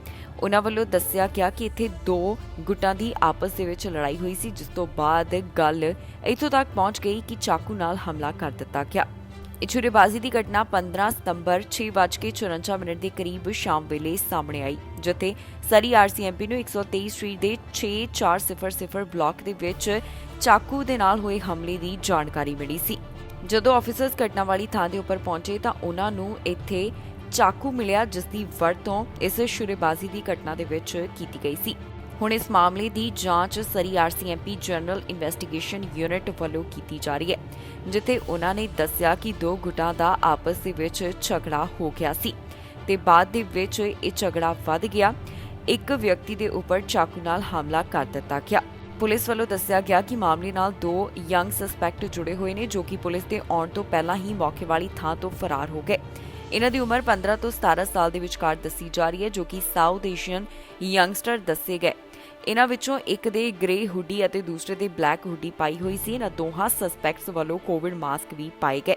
ਉਹਨਾਂ ਵੱਲੋਂ ਦੱਸਿਆ ਗਿਆ ਕਿ ਇੱਥੇ ਦੋ ਗੁੱਟਾਂ ਦੀ ਆਪਸ ਦੇ ਵਿੱਚ ਲੜਾਈ ਹੋਈ ਸੀ, ਜਿਸ ਤੋਂ ਬਾਅਦ ਗੱਲ ਇੱਥੋਂ ਤੱਕ ਪਹੁੰਚ ਗਈ ਕਿ ਚਾਕੂ ਨਾਲ ਹਮਲਾ ਕਰ ਦਿੱਤਾ ਗਿਆ। ਇਹ ਛੁਰੇਬਾਜ਼ੀ ਦੀ ਘਟਨਾ 15 ਸਤੰਬਰ 6:54 ਦੇ ਕਰੀਬ ਸ਼ਾਮ ਵੇਲੇ ਸਾਹਮਣੇ ਆਈ, ਜਿੱਥੇ ਸਰੀ ਆਰਸੀਐਮਪੀ ਨੂੰ 123 ਸਟਰੀਟ ਦੇ 6400 ਬਲਾਕ ਦੇ ਵਿੱਚ ਚਾਕੂ ਦੇ ਨਾਲ ਹੋਏ ਹਮਲੇ ਦੀ ਜਾਣਕਾਰੀ ਮਿਲੀ ਸੀ। ਜਦੋਂ ਆਫੀਸਰਸ ਘਟਨਾ ਵਾਲੀ ਥਾਂ ਦੇ ਉੱਪਰ ਪਹੁੰਚੇ ਤਾਂ ਉਹਨਾਂ ਨੂੰ ਇੱਥੇ ਚਾਕੂ ਮਿਲਿਆ, ਜਿਸ ਦੀ ਵਰਤੋਂ ਇਸ ਛੁਰੇਬਾਜ਼ੀ ਦੀ ਘਟਨਾ ਦੇ ਵਿੱਚ ਕੀਤੀ ਗਈ ਸੀ। ਹੁਣ ਇਸ ਮਾਮਲੇ ਦੀ ਜਾਂਚ ਸਰੀ ਆਰਸੀਐਮਪੀ ਜਨਰਲ ਇਨਵੈਸਟੀਗੇਸ਼ਨ ਯੂਨਿਟ ਵੱਲੋਂ ਕੀਤੀ ਜਾ ਰਹੀ ਹੈ, ਜਿੱਥੇ ਉਹਨਾਂ ਨੇ ਦੱਸਿਆ ਕਿ ਦੋ ਗੁੱਟਾਂ ਦਾ ਆਪਸ ਦੇ ਵਿੱਚ ਝਗੜਾ ਹੋ ਗਿਆ ਸੀ ਤੇ ਬਾਅਦ ਦੇ ਵਿੱਚ ਇਹ ਝਗੜਾ ਵੱਧ ਗਿਆ। ਇੱਕ ਵਿਅਕਤੀ ਦੇ ਉੱਪਰ ਚਾਕੂ ਨਾਲ ਹਮਲਾ ਕਰ ਦਿੱਤਾ ਗਿਆ। ਪੁਲਿਸ ਵੱਲੋਂ ਦੱਸਿਆ ਗਿਆ ਕਿ ਮਾਮਲੇ ਨਾਲ ਦੋ ਯੰਗ ਸਸਪੈਕਟ ਜੁੜੇ ਹੋਏ ਨੇ, ਜੋ ਕਿ ਪੁਲਿਸ ਦੇ ਆਉਣ ਤੋਂ ਪਹਿਲਾਂ ਹੀ ਮੌਕੇ ਵਾਲੀ ਥਾਂ ਤੋਂ ਫਰਾਰ ਹੋ ਗਏ। ਇਹਨਾਂ ਦੀ ਉਮਰ 15 ਤੋਂ 17 ਸਾਲ ਦੇ ਵਿਚਕਾਰ ਦੱਸੀ ਜਾ ਰਹੀ ਹੈ, ਜੋ ਕਿ ਸਾਊਥ ਏਸ਼ੀਅਨ ਯੰਗਸਟਰ ਦੱਸੇ ਗਏ। ਇਹਨਾਂ ਵਿੱਚੋਂ ਇੱਕ ਦੇ ਗ੍ਰੇ ਹੁੱਡੀ ਅਤੇ ਦੂਸਰੇ ਦੇ ਬਲੈਕ ਹੁੱਡੀ ਪਾਈ ਹੋਈ ਸੀ। ਇਹਨਾਂ ਦੋਹਾਂ ਸਸਪੈਕਟਸ ਵੱਲੋਂ ਕੋਵਿਡ ਮਾਸਕ ਵੀ ਪਾਏ ਗਏ।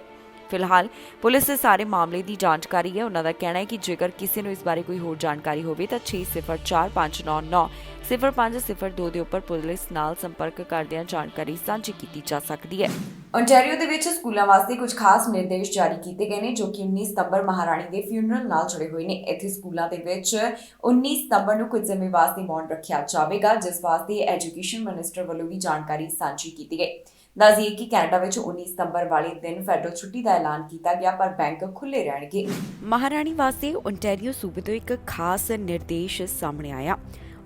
ਫਿਲਹਾਲ ਪੁਲਿਸ ਇਸ ਸਾਰੇ ਮਾਮਲੇ ਦੀ ਜਾਂਚ ਕਰ ਰਹੀ ਹੈ। ਉਹਨਾਂ ਦਾ ਕਹਿਣਾ ਹੈ ਕਿ ਜੇਕਰ ਕਿਸੇ ਨੂੰ ਇਸ ਬਾਰੇ ਕੋਈ ਹੋਰ ਜਾਣਕਾਰੀ ਹੋਵੇ ਤਾਂ 604 599 0502 ਦੇ ਉੱਪਰ ਪੁਲਿਸ ਨਾਲ ਸੰਪਰਕ ਕਰਦਿਆਂ ਜਾਣਕਾਰੀ ਸਾਂਝੀ ਕੀਤੀ ਜਾ ਸਕਦੀ ਹੈ। ਓਨਟਾਰੀਓ ਦੇ ਵਿੱਚ ਸਕੂਲਾਂ ਵਾਸਤੇ ਕੁਝ ਖਾਸ ਨਿਰਦੇਸ਼ ਜਾਰੀ ਕੀਤੇ ਗਏ ਨੇ, ਜੋ ਕਿ 19 ਸਤੰਬਰ ਮਹਾਰਾਣੀ ਦੇ ਫਿਊਨਰਲ ਨਾਲ ਜੁੜੇ ਹੋਏ ਨੇ। ਇੱਥੇ ਸਕੂਲਾਂ ਦੇ ਵਿੱਚ 19 ਸਤੰਬਰ ਨੂੰ ਕੁਝ ਸਮੇਂ ਵਾਸਤੇ ਮੌਨ ਰੱਖਿਆ ਜਾਵੇਗਾ, ਜਿਸ ਵਾਸਤੇ ਐਜੂਕੇਸ਼ਨ ਮਿਨਿਸਟਰ ਵੱਲੋਂ ਵੀ ਜਾਣਕਾਰੀ ਸਾਂਝੀ ਕੀਤੀ ਗਈ। ਦੱਸ ਦਈਏ ਕਿ ਕੈਨੇਡਾ ਵਿੱਚ 19 ਸਤੰਬਰ ਵਾਲੇ ਦਿਨ ਫੈਡਰਲ ਛੁੱਟੀ ਦਾ ਐਲਾਨ ਕੀਤਾ ਗਿਆ, ਪਰ ਬੈਂਕ ਖੁੱਲੇ ਰਹਿਣਗੇ। ਮਹਾਰਾਣੀ ਵਾਸਤੇ ਓਨਟਾਰੀਓ ਸੂਬੇ ਤੋਂ ਇੱਕ ਖਾਸ ਨਿਰਦੇਸ਼ ਸਾਹਮਣੇ ਆਇਆ।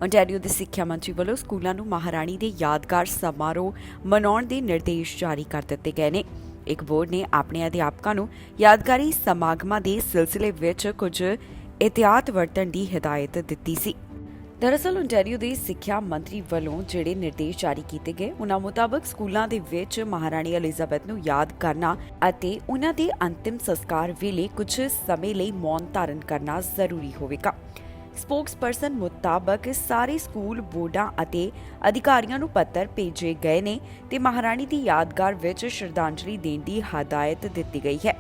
ਓਨਟਾਰੀਓ ਦੇ ਸਿੱਖਿਆ ਮੰਤਰੀ ਵੱਲੋਂ ਸਕੂਲਾਂ ਨੂੰ ਮਹਾਰਾਣੀ ਦੇ ਯਾਦਗਾਰ ਸਮਾਰੋਹ ਮਨਾਉਣ ਦੇ ਨਿਰਦੇਸ਼ ਜਾਰੀ ਕਰ ਦਿੱਤੇ ਗਏ ਨੇ। ਇੱਕ ਬੋਰਡ ਨੇ ਆਪਣੇ ਅਧਿਆਪਕਾਂ ਨੂੰ ਯਾਦਗਾਰੀ ਸਮਾਗਮਾਂ ਦੇ ਸਿਲਸਿਲੇ ਵਿੱਚ ਕੁਝ ਇਹਤਿਆਤ ਵਰਤਣ ਦੀ ਹਦਾਇਤ ਦਿੱਤੀ ਸੀ। ਦਰਅਸਲ ਓਨਟਾਰੀਓ ਦੇ ਸਿੱਖਿਆ ਮੰਤਰੀ ਵੱਲੋਂ ਜਿਹੜੇ ਨਿਰਦੇਸ਼ ਜਾਰੀ ਕੀਤੇ ਗਏ, ਉਹਨਾਂ ਮੁਤਾਬਕ ਸਕੂਲਾਂ ਦੇ ਵਿੱਚ ਮਹਾਰਾਣੀ ਐਲਿਜ਼ਾਬੈਥ ਨੂੰ ਯਾਦ ਕਰਨਾ ਅਤੇ ਉਹਨਾਂ ਦੇ ਅੰਤਿਮ ਸੰਸਕਾਰ ਵੇਲੇ ਕੁਝ ਸਮੇਂ ਲਈ ਮੌਨ ਧਾਰਨ ਕਰਨਾ ਜ਼ਰੂਰੀ ਹੋਵੇਗਾ। ਸਪੋਕਸਪਰਸਨ ਮੁਤਾਬਕ ਸਾਰੇ ਸਕੂਲ ਬੋਰਡਾਂ ਅਤੇ ਅਧਿਕਾਰੀਆਂ ਨੂੰ ਪੱਤਰ ਭੇਜੇ ਗਏ ਨੇ ਤੇ ਮਹਾਰਾਣੀ ਦੀ ਯਾਦਗਾਰ ਵਿੱਚ ਸ਼ਰਧਾਂਜਲੀ ਦੇਣ ਦੀ ਹਦਾਇਤ ਦਿੱਤੀ ਗਈ ਹੈ।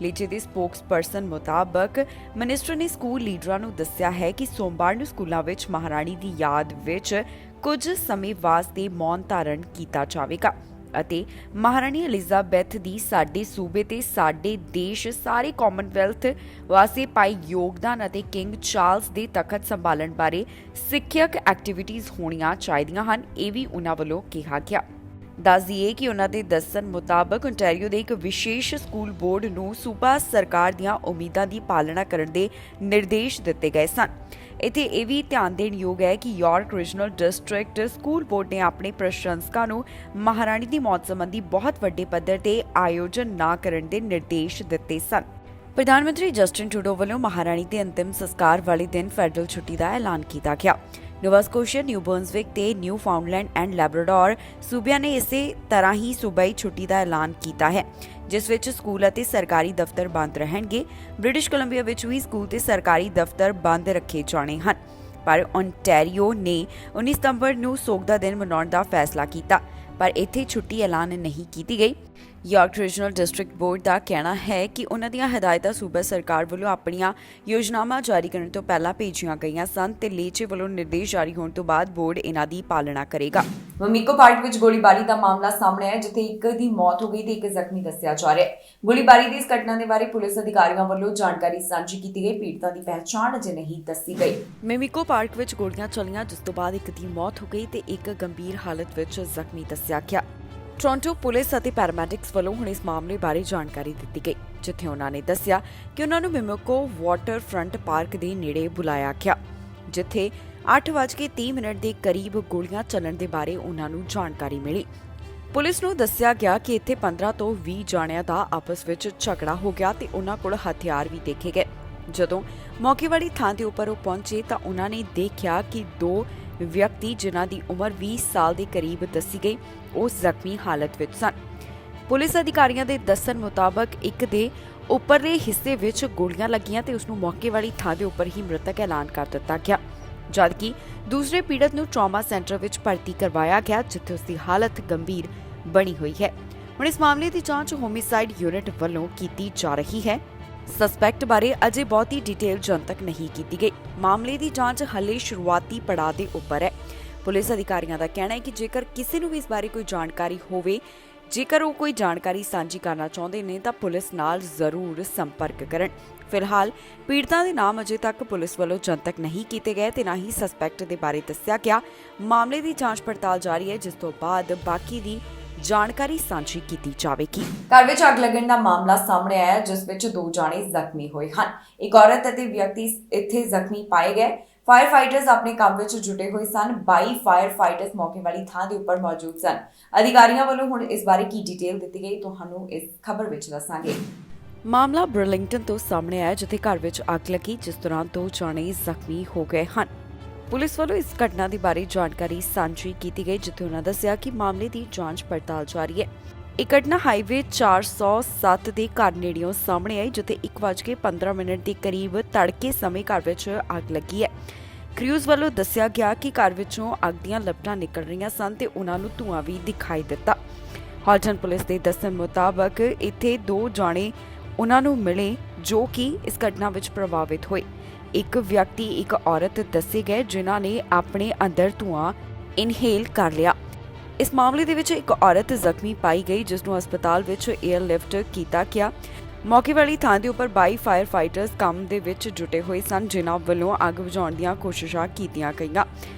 ਲੀਜੇ ਦੇ ਸਪੋਕਸਪਰਸਨ ਮੁਤਾਬਕ ਮਿਨਿਸਟਰ ਨੇ ਸਕੂਲ ਲੀਡਰਾਂ ਨੂੰ ਦੱਸਿਆ ਹੈ ਕਿ ਸੋਮਵਾਰ ਨੂੰ ਸਕੂਲਾਂ ਵਿੱਚ ਮਹਾਰਾਣੀ ਦੀ ਯਾਦ ਵਿੱਚ ਕੁਝ ਸਮੇਂ ਵਾਸਤੇ ਮੌਨ ਧਾਰਨ ਕੀਤਾ ਜਾਵੇਗਾ ਅਤੇ ਮਹਾਰਾਣੀ ਐਲਿਜ਼ਾਬੈਥ ਦੀ ਸਾਡੇ ਸੂਬੇ ਤੇ ਸਾਡੇ ਦੇਸ਼ ਸਾਰੇ ਕਾਮਨਵੈਲਥ ਵਾਸਤੇ ਪਾਈ ਯੋਗਦਾਨ ਅਤੇ ਕਿੰਗ ਚਾਰਲਸ ਦੇ ਤਖਤ ਸੰਭਾਲਣ ਬਾਰੇ ਸਿੱਖਿਅਕ ਐਕਟੀਵਿਟੀਜ਼ ਹੋਣੀਆਂ ਚਾਹੀਦੀਆਂ ਹਨ, ਇਹ ਵੀ ਉਹਨਾਂ ਵੱਲੋਂ ਕਿਹਾ ਗਿਆ। ਦੱਸ ਦਈਏ ਕਿ ਉਹਨਾਂ ਦੇ ਦੱਸਣ ਮੁਤਾਬਕ ਓਨਟਾਰੀਓ ਦੇ ਇੱਕ ਵਿਸ਼ੇਸ਼ ਸਕੂਲ ਬੋਰਡ ਨੂੰ ਸੂਬਾ ਸਰਕਾਰ ਦੀਆਂ ਉਮੀਦਾਂ ਦੀ ਪਾਲਣਾ ਕਰਨ ਦੇ ਨਿਰਦੇਸ਼ ਦਿੱਤੇ ਗਏ ਸਨ। ਇੱਥੇ ਇਹ ਵੀ ਧਿਆਨ ਦੇਣ ਯੋਗ ਹੈ ਕਿ York regional district school board ਨੇ ਆਪਣੇ ਪ੍ਰਸ਼ੰਸਕਾਂ ਨੂੰ ਮਹਾਰਾਣੀ ਦੀ ਮੌਤ ਸੰਬੰਧੀ ਬਹੁਤ ਵੱਡੇ ਪੱਧਰ ਤੇ ਆਯੋਜਨ ਨਾ ਕਰਨ ਦੇ ਨਿਰਦੇਸ਼ ਦਿੱਤੇ ਸਨ। ਪ੍ਰਧਾਨ ਮੰਤਰੀ ਜਸਟਿਨ ਟਰੂਡੋ ਵੱਲੋਂ ਮਹਾਰਾਣੀ ਦੇ ਅੰਤਿਮ ਸੰਸਕਾਰ ਵਾਲੇ ਦਿਨ ਫੈਡਰਲ ਛੁੱਟੀ ਦਾ ਐਲਾਨ ਕੀਤਾ ਗਿਆ। ਨੋਵਾ ਸਕੋਸ਼ੀਆ, ਨਿਊ ਬਰਨਸਵਿਕ ਤੇ ਨਿਊ ਫਾਊਂਡਲੈਂਡ ਐਂਡ ਲੈਬਰਾਡੋਰ ਸੂਬਿਆਂ ਨੇ ਇਸੇ ਤਰ੍ਹਾਂ ਹੀ ਸੂਬਾਈ ਛੁੱਟੀ ਦਾ ਐਲਾਨ ਕੀਤਾ ਹੈ, ਜਿਸ ਵਿੱਚ ਸਕੂਲ ਅਤੇ ਸਰਕਾਰੀ ਦਫ਼ਤਰ ਬੰਦ ਰਹਿਣਗੇ। ਬ੍ਰਿਟਿਸ਼ ਕੋਲੰਬੀਆ ਵਿੱਚ ਵੀ ਸਕੂਲ ਤੇ ਸਰਕਾਰੀ ਦਫ਼ਤਰ ਬੰਦ ਰੱਖੇ ਜਾਣੇ ਹਨ, ਪਰ ਓਨਟਾਰੀਓ ਨੇ 19 ਸਤੰਬਰ ਨੂੰ ਸੋਗ ਦਾ ਦਿਨ ਮਨਾਉਣ ਦਾ ਫੈਸਲਾ ਕੀਤਾ। ਪਰ ਇੱਥੇ ਛੁੱਟੀ ਐਲਾਨ ਨਹੀਂ ਕੀਤੀ ਗਈ। ਯਾਰਕ ਰੀਜਨਲ ਡਿਸਟ੍ਰਿਕਟ ਬੋਰਡ ਦਾ ਕਹਿਣਾ ਹੈ ਕਿ ਉਹਨਾਂ ਦੀਆਂ ਹਦਾਇਤਾਂ ਸੂਬਾ ਸਰਕਾਰ ਵੱਲੋਂ ਆਪਣੀਆਂ ਯੋਜਨਾਵਾਂ ਜਾਰੀ ਕਰਨ ਤੋਂ ਪਹਿਲਾਂ ਭੇਜੀਆਂ ਗਈਆਂ ਸਨ ਤੇ ਲੇਚੇ ਵੱਲੋਂ ਨਿਰਦੇਸ਼ ਜਾਰੀ ਹੋਣ ਤੋਂ ਬਾਅਦ ਬੋਰਡ ਇਹਨਾਂ ਦੀ ਪਾਲਣਾ ਕਰੇਗਾ। ਮਮੀਕੋ ਪਾਰਕ ਵਿੱਚ ਗੋਲੀਬਾਰੀ ਦਾ ਮਾਮਲਾ ਸਾਹਮਣੇ ਆਇਆ, ਜਿੱਥੇ ਇੱਕ ਦੀ ਮੌਤ ਹੋ ਗਈ ਤੇ ਇੱਕ ਜ਼ਖਮੀ ਦੱਸਿਆ ਜਾ ਰਿਹਾ ਹੈ। ਗੋਲੀਬਾਰੀ ਦੀ ਇਸ ਘਟਨਾ ਦੇ ਬਾਰੇ ਪੁਲਿਸ ਅਧਿਕਾਰੀਆਂ ਵੱਲੋਂ ਜਾਣਕਾਰੀ ਸਾਂਝੀ ਕੀਤੀ ਗਈ। ਪੀੜਤਾਂ ਦੀ ਪਹਿਚਾਣ ਅਜੇ ਨਹੀਂ ਦੱਸੀ ਗਈ। ਮਮੀਕੋ ਪਾਰਕ ਵਿੱਚ ਗੋਲੀਆਂ ਚੱਲੀਆਂ, ਜਿਸ ਤੋਂ ਬਾਅਦ ਇੱਕ ਦੀ ਮੌਤ ਹੋ ਗਈ ਤੇ ਇੱਕ ਗੰਭੀਰ ਹਾਲਤ ਵਿੱਚ ਜ਼ਖਮੀ ਦੱਸਿਆ ਗਿਆ। ਟੋਰਾਂਟੋ ਪੁਲਿਸ ਅਤੇ ਪੈਰਾਮੈਡਿਕਸ ਵੱਲੋਂ ਹੁਣ ਇਸ ਮਾਮਲੇ ਬਾਰੇ ਜਾਣਕਾਰੀ ਦਿੱਤੀ ਗਈ, ਜਿੱਥੇ ਉਹਨਾਂ ਨੇ ਦੱਸਿਆ ਕਿ ਉਹਨਾਂ ਨੂੰ ਮਮੀਕੋ ਵਾਟਰ ਫਰੰਟ ਪਾਰਕ ਦੇ ਨੇੜੇ ਬੁਲਾਇਆ ਗਿਆ, ਜਿੱਥੇ 8:30 ਦੇ ਕਰੀਬ ਗੋਲੀਆਂ ਚੱਲਣ ਦੇ ਬਾਰੇ ਉਹਨਾਂ ਨੂੰ ਜਾਣਕਾਰੀ ਮਿਲੀ। ਪੁਲਿਸ ਨੂੰ ਦੱਸਿਆ ਗਿਆ ਕਿ ਇੱਥੇ 15 ਤੋਂ 20 ਜਾਣਿਆਂ ਦਾ ਆਪਸ ਵਿੱਚ ਝਗੜਾ ਹੋ ਗਿਆ ਤੇ ਉਹਨਾਂ ਕੋਲ ਹਥਿਆਰ ਵੀ ਦੇਖੇ ਗਏ। ਜਦੋਂ ਮੌਕੇ ਵਾਲੀ ਥਾਂ ਦੇ ਉੱਪਰ ਉਹ ਪਹੁੰਚੇ ਤਾਂ ਉਹਨਾਂ ਨੇ ਦੇਖਿਆ ਕਿ 2 ਵਿਅਕਤੀ ਜਿਨ੍ਹਾਂ ਦੀ ਉਮਰ 20 ਸਾਲ ਦੇ ਕਰੀਬ ਦੱਸੀ ਗਈ, ਉਹ ਜ਼ਖਮੀ ਹਾਲਤ ਵਿੱਚ ਸਨ। ਪੁਲਿਸ ਅਧਿਕਾਰੀਆਂ ਦੇ ਦੱਸਣ ਮੁਤਾਬਕ ਇੱਕ ਦੇ ਉੱਪਰਲੇ ਹਿੱਸੇ ਵਿੱਚ ਗੋਲੀਆਂ ਲੱਗੀਆਂ ਤੇ ਉਸ ਨੂੰ ਮੌਕੇ ਵਾਲੀ ਥਾਂ ਦੇ ਉੱਪਰ ਹੀ ਮ੍ਰਿਤਕ ਐਲਾਨ ਕਰ ਦਿੱਤਾ ਗਿਆ, ਜਦਕਿ ਦੂਸਰੇ ਪੀੜਤ ਨੂੰ ਟਰਾਮਾ ਸੈਂਟਰ ਵਿੱਚ ਭਰਤੀ ਕਰਵਾਇਆ ਗਿਆ, ਜਿੱਥੇ ਉਸ ਦੀ ਹਾਲਤ ਗੰਭੀਰ ਬਣੀ ਹੋਈ ਹੈ। ਹੁਣ ਇਸ ਮਾਮਲੇ ਦੀ ਜਾਂਚ ਹੋਮਿਸਾਈਡ ਯੂਨਿਟ ਵੱਲੋਂ ਕੀਤੀ ਜਾ ਰਹੀ ਹੈ। ਸਸਪੈਕਟ ਬਾਰੇ ਅਜੇ ਬਹੁਤੀ ਡਿਟੇਲ ਜਨਤਕ ਨਹੀਂ ਕੀਤੀ ਗਈ। ਮਾਮਲੇ ਦੀ ਜਾਂਚ ਹਾਲੇ ਸ਼ੁਰੂਆਤੀ ਪੜਾਅ ਦੇ ਉੱਪਰ ਹੈ। ਪੁਲਿਸ ਅਧਿਕਾਰੀਆਂ ਦਾ ਕਹਿਣਾ ਹੈ ਕਿ ਜੇਕਰ ਕਿਸੇ ਨੂੰ ਵੀ ਇਸ ਬਾਰੇ ਕੋਈ ਜਾਣਕਾਰੀ ਹੋਵੇ, ਜੇਕਰ ਉਹ ਕੋਈ ਜਾਣਕਾਰੀ ਸਾਂਝੀ ਕਰਨਾ ਚਾਹੁੰਦੇ ਨੇ ਤਾਂ ਪੁਲਿਸ ਨਾਲ ਜ਼ਰੂਰ ਸੰਪਰਕ ਕਰਨ। ਫਿਲਹਾਲ ਪੀੜਤਾਂ ਦੇ ਨਾਮ ਅਜੇ ਤੱਕ ਪੁਲਿਸ ਵੱਲੋਂ ਜਨਤਕ ਨਹੀਂ ਕੀਤੇ ਗਏ ਤੇ ਨਾ ਹੀ ਸਸਪੈਕਟ ਦੇ ਬਾਰੇ ਦੱਸਿਆ ਗਿਆ। ਮਾਮਲੇ ਦੀ ਜਾਂਚ ਪੜਤਾਲ ਜਾਰੀ ਹੈ, ਜਿਸ ਤੋਂ ਬਾਅਦ ਬਾਕੀ ਦੀ ਜਾਣਕਾਰੀ ਸਾਂਝੀ ਕੀਤੀ ਜਾਵੇਗੀ। ਘਰ ਵਿੱਚ ਅੱਗ ਲੱਗਣ ਦਾ ਮਾਮਲਾ ਸਾਹਮਣੇ ਆਇਆ, ਜਿਸ ਵਿੱਚ 2 ਜਾਣੇ ਜ਼ਖਮੀ ਹੋਏ ਹਨ। ਇੱਕ ਔਰਤ ਅਤੇ ਵਿਅਕਤੀ ਇੱਥੇ ਜ਼ਖਮੀ ਪਾਏ ਗਏ। ਫਾਇਰ ਫਾਈਟਰਸ ਆਪਣੇ ਕੰਮ ਵਿੱਚ ਜੁਟੇ ਹੋਏ ਸਨ। 22 ਫਾਇਰ ਫਾਈਟਰਸ ਮੌਕੇ ਵਾਲੀ ਥਾਂ ਦੇ ਉੱਪਰ ਮੌਜੂਦ ਸਨ। ਅਧਿਕਾਰੀਆਂ ਵੱਲੋਂ ਹੁਣ ਇਸ ਬਾਰੇ ਕੀ ਡਿਟੇਲ ਦਿੱਤੀ ਗਈ, ਤੁਹਾਨੂੰ ਇਸ ਖਬਰ ਵਿੱਚ ਦੱਸਾਂਗੇ। ਮਾਮਲਾ ਬਰਲਿੰਗਟਨ ਤੋਂ ਸਾਹਮਣੇ ਆਇਆ, ਜਿੱਥੇ ਘਰ ਵਿੱਚ ਅੱਗ ਲੱਗੀ, ਜਿਸ ਦੌਰਾਨ 2 ਜਾਣੇ ਜ਼ਖਮੀ ਹੋ ਗਏ ਹਨ। ਪੁਲਿਸ ਵੱਲੋਂ ਇਸ ਘਟਨਾ ਦੇ ਬਾਰੇ ਜਾਣਕਾਰੀ ਸਾਂਝੀ ਕੀਤੀ ਗਈ, ਜਿੱਥੇ ਉਹਨਾਂ ਦੱਸਿਆ ਕਿ ਮਾਮਲੇ ਦੀ ਜਾਂਚ ਪੜਤਾਲ ਜਾਰੀ ਹੈ। ਇਹ ਘਟਨਾ ਹਾਈਵੇ 407 ਦੇ ਘਰ ਨੇੜਿਓਂ ਸਾਹਮਣੇ ਆਈ, ਜਿੱਥੇ 1:15 ਦੇ ਕਰੀਬ ਤੜਕੇ ਸਮੇਂ ਘਰ ਵਿੱਚ ਅੱਗ ਲੱਗੀ ਹੈ। ਕ੍ਰਿਊਜ਼ ਵੱਲੋਂ ਦੱਸਿਆ ਗਿਆ ਕਿ ਘਰ ਵਿੱਚੋਂ ਅੱਗ ਦੀਆਂ ਲਪਟਾਂ ਨਿਕਲ ਰਹੀਆਂ ਸਨ ਤੇ ਉਹਨਾਂ ਨੂੰ ਧੂੰਆਂ ਵੀ ਦਿਖਾਈ ਦਿੱਤਾ। ਹਾਲਟਨ ਪੁਲਿਸ ਦੇ ਦੱਸਣ ਮੁਤਾਬਕ ਇੱਥੇ 2 ਜਾਣੇ ਉਹਨਾਂ ਨੂੰ ਮਿਲੇ ਜੋ ਕਿ ਇਸ ਘਟਨਾ ਵਿੱਚ ਪ੍ਰਭਾਵਿਤ ਹੋਏ। ਇੱਕ ਵਿਅਕਤੀ ਇੱਕ ਔਰਤ ਦੱਸੇ ਗਏ, ਜਿਨ੍ਹਾਂ ਨੇ ਆਪਣੇ ਅੰਦਰ ਧੂੰਆਂ ਇਨਹੇਲ ਕਰ ਲਿਆ। ਇਸ ਮਾਮਲੇ ਦੇ ਵਿੱਚ ਇੱਕ ਔਰਤ ਜ਼ਖਮੀ ਪਾਈ ਗਈ, ਜਿਸ ਨੂੰ ਹਸਪਤਾਲ ਵਿੱਚ 에ਅਰ ਲਿਫਟ ਕੀਤਾ ਗਿਆ। ਮੌਕੇ ਵਾਲੀ ਥਾਂ ਦੇ ਉੱਪਰ 22 ਫਾਇਰ ਫਾਈਟਰਸ ਕੰਮ ਦੇ ਵਿੱਚ ਜੁਟੇ ਹੋਏ ਸਨ, ਜਿਨ੍ਹਾਂ ਵੱਲੋਂ ਅੱਗ ਬੁਝਾਉਣ ਦੀਆਂ ਕੋਸ਼ਿਸ਼ਾਂ ਕੀਤੀਆਂ ਗਈਆਂ।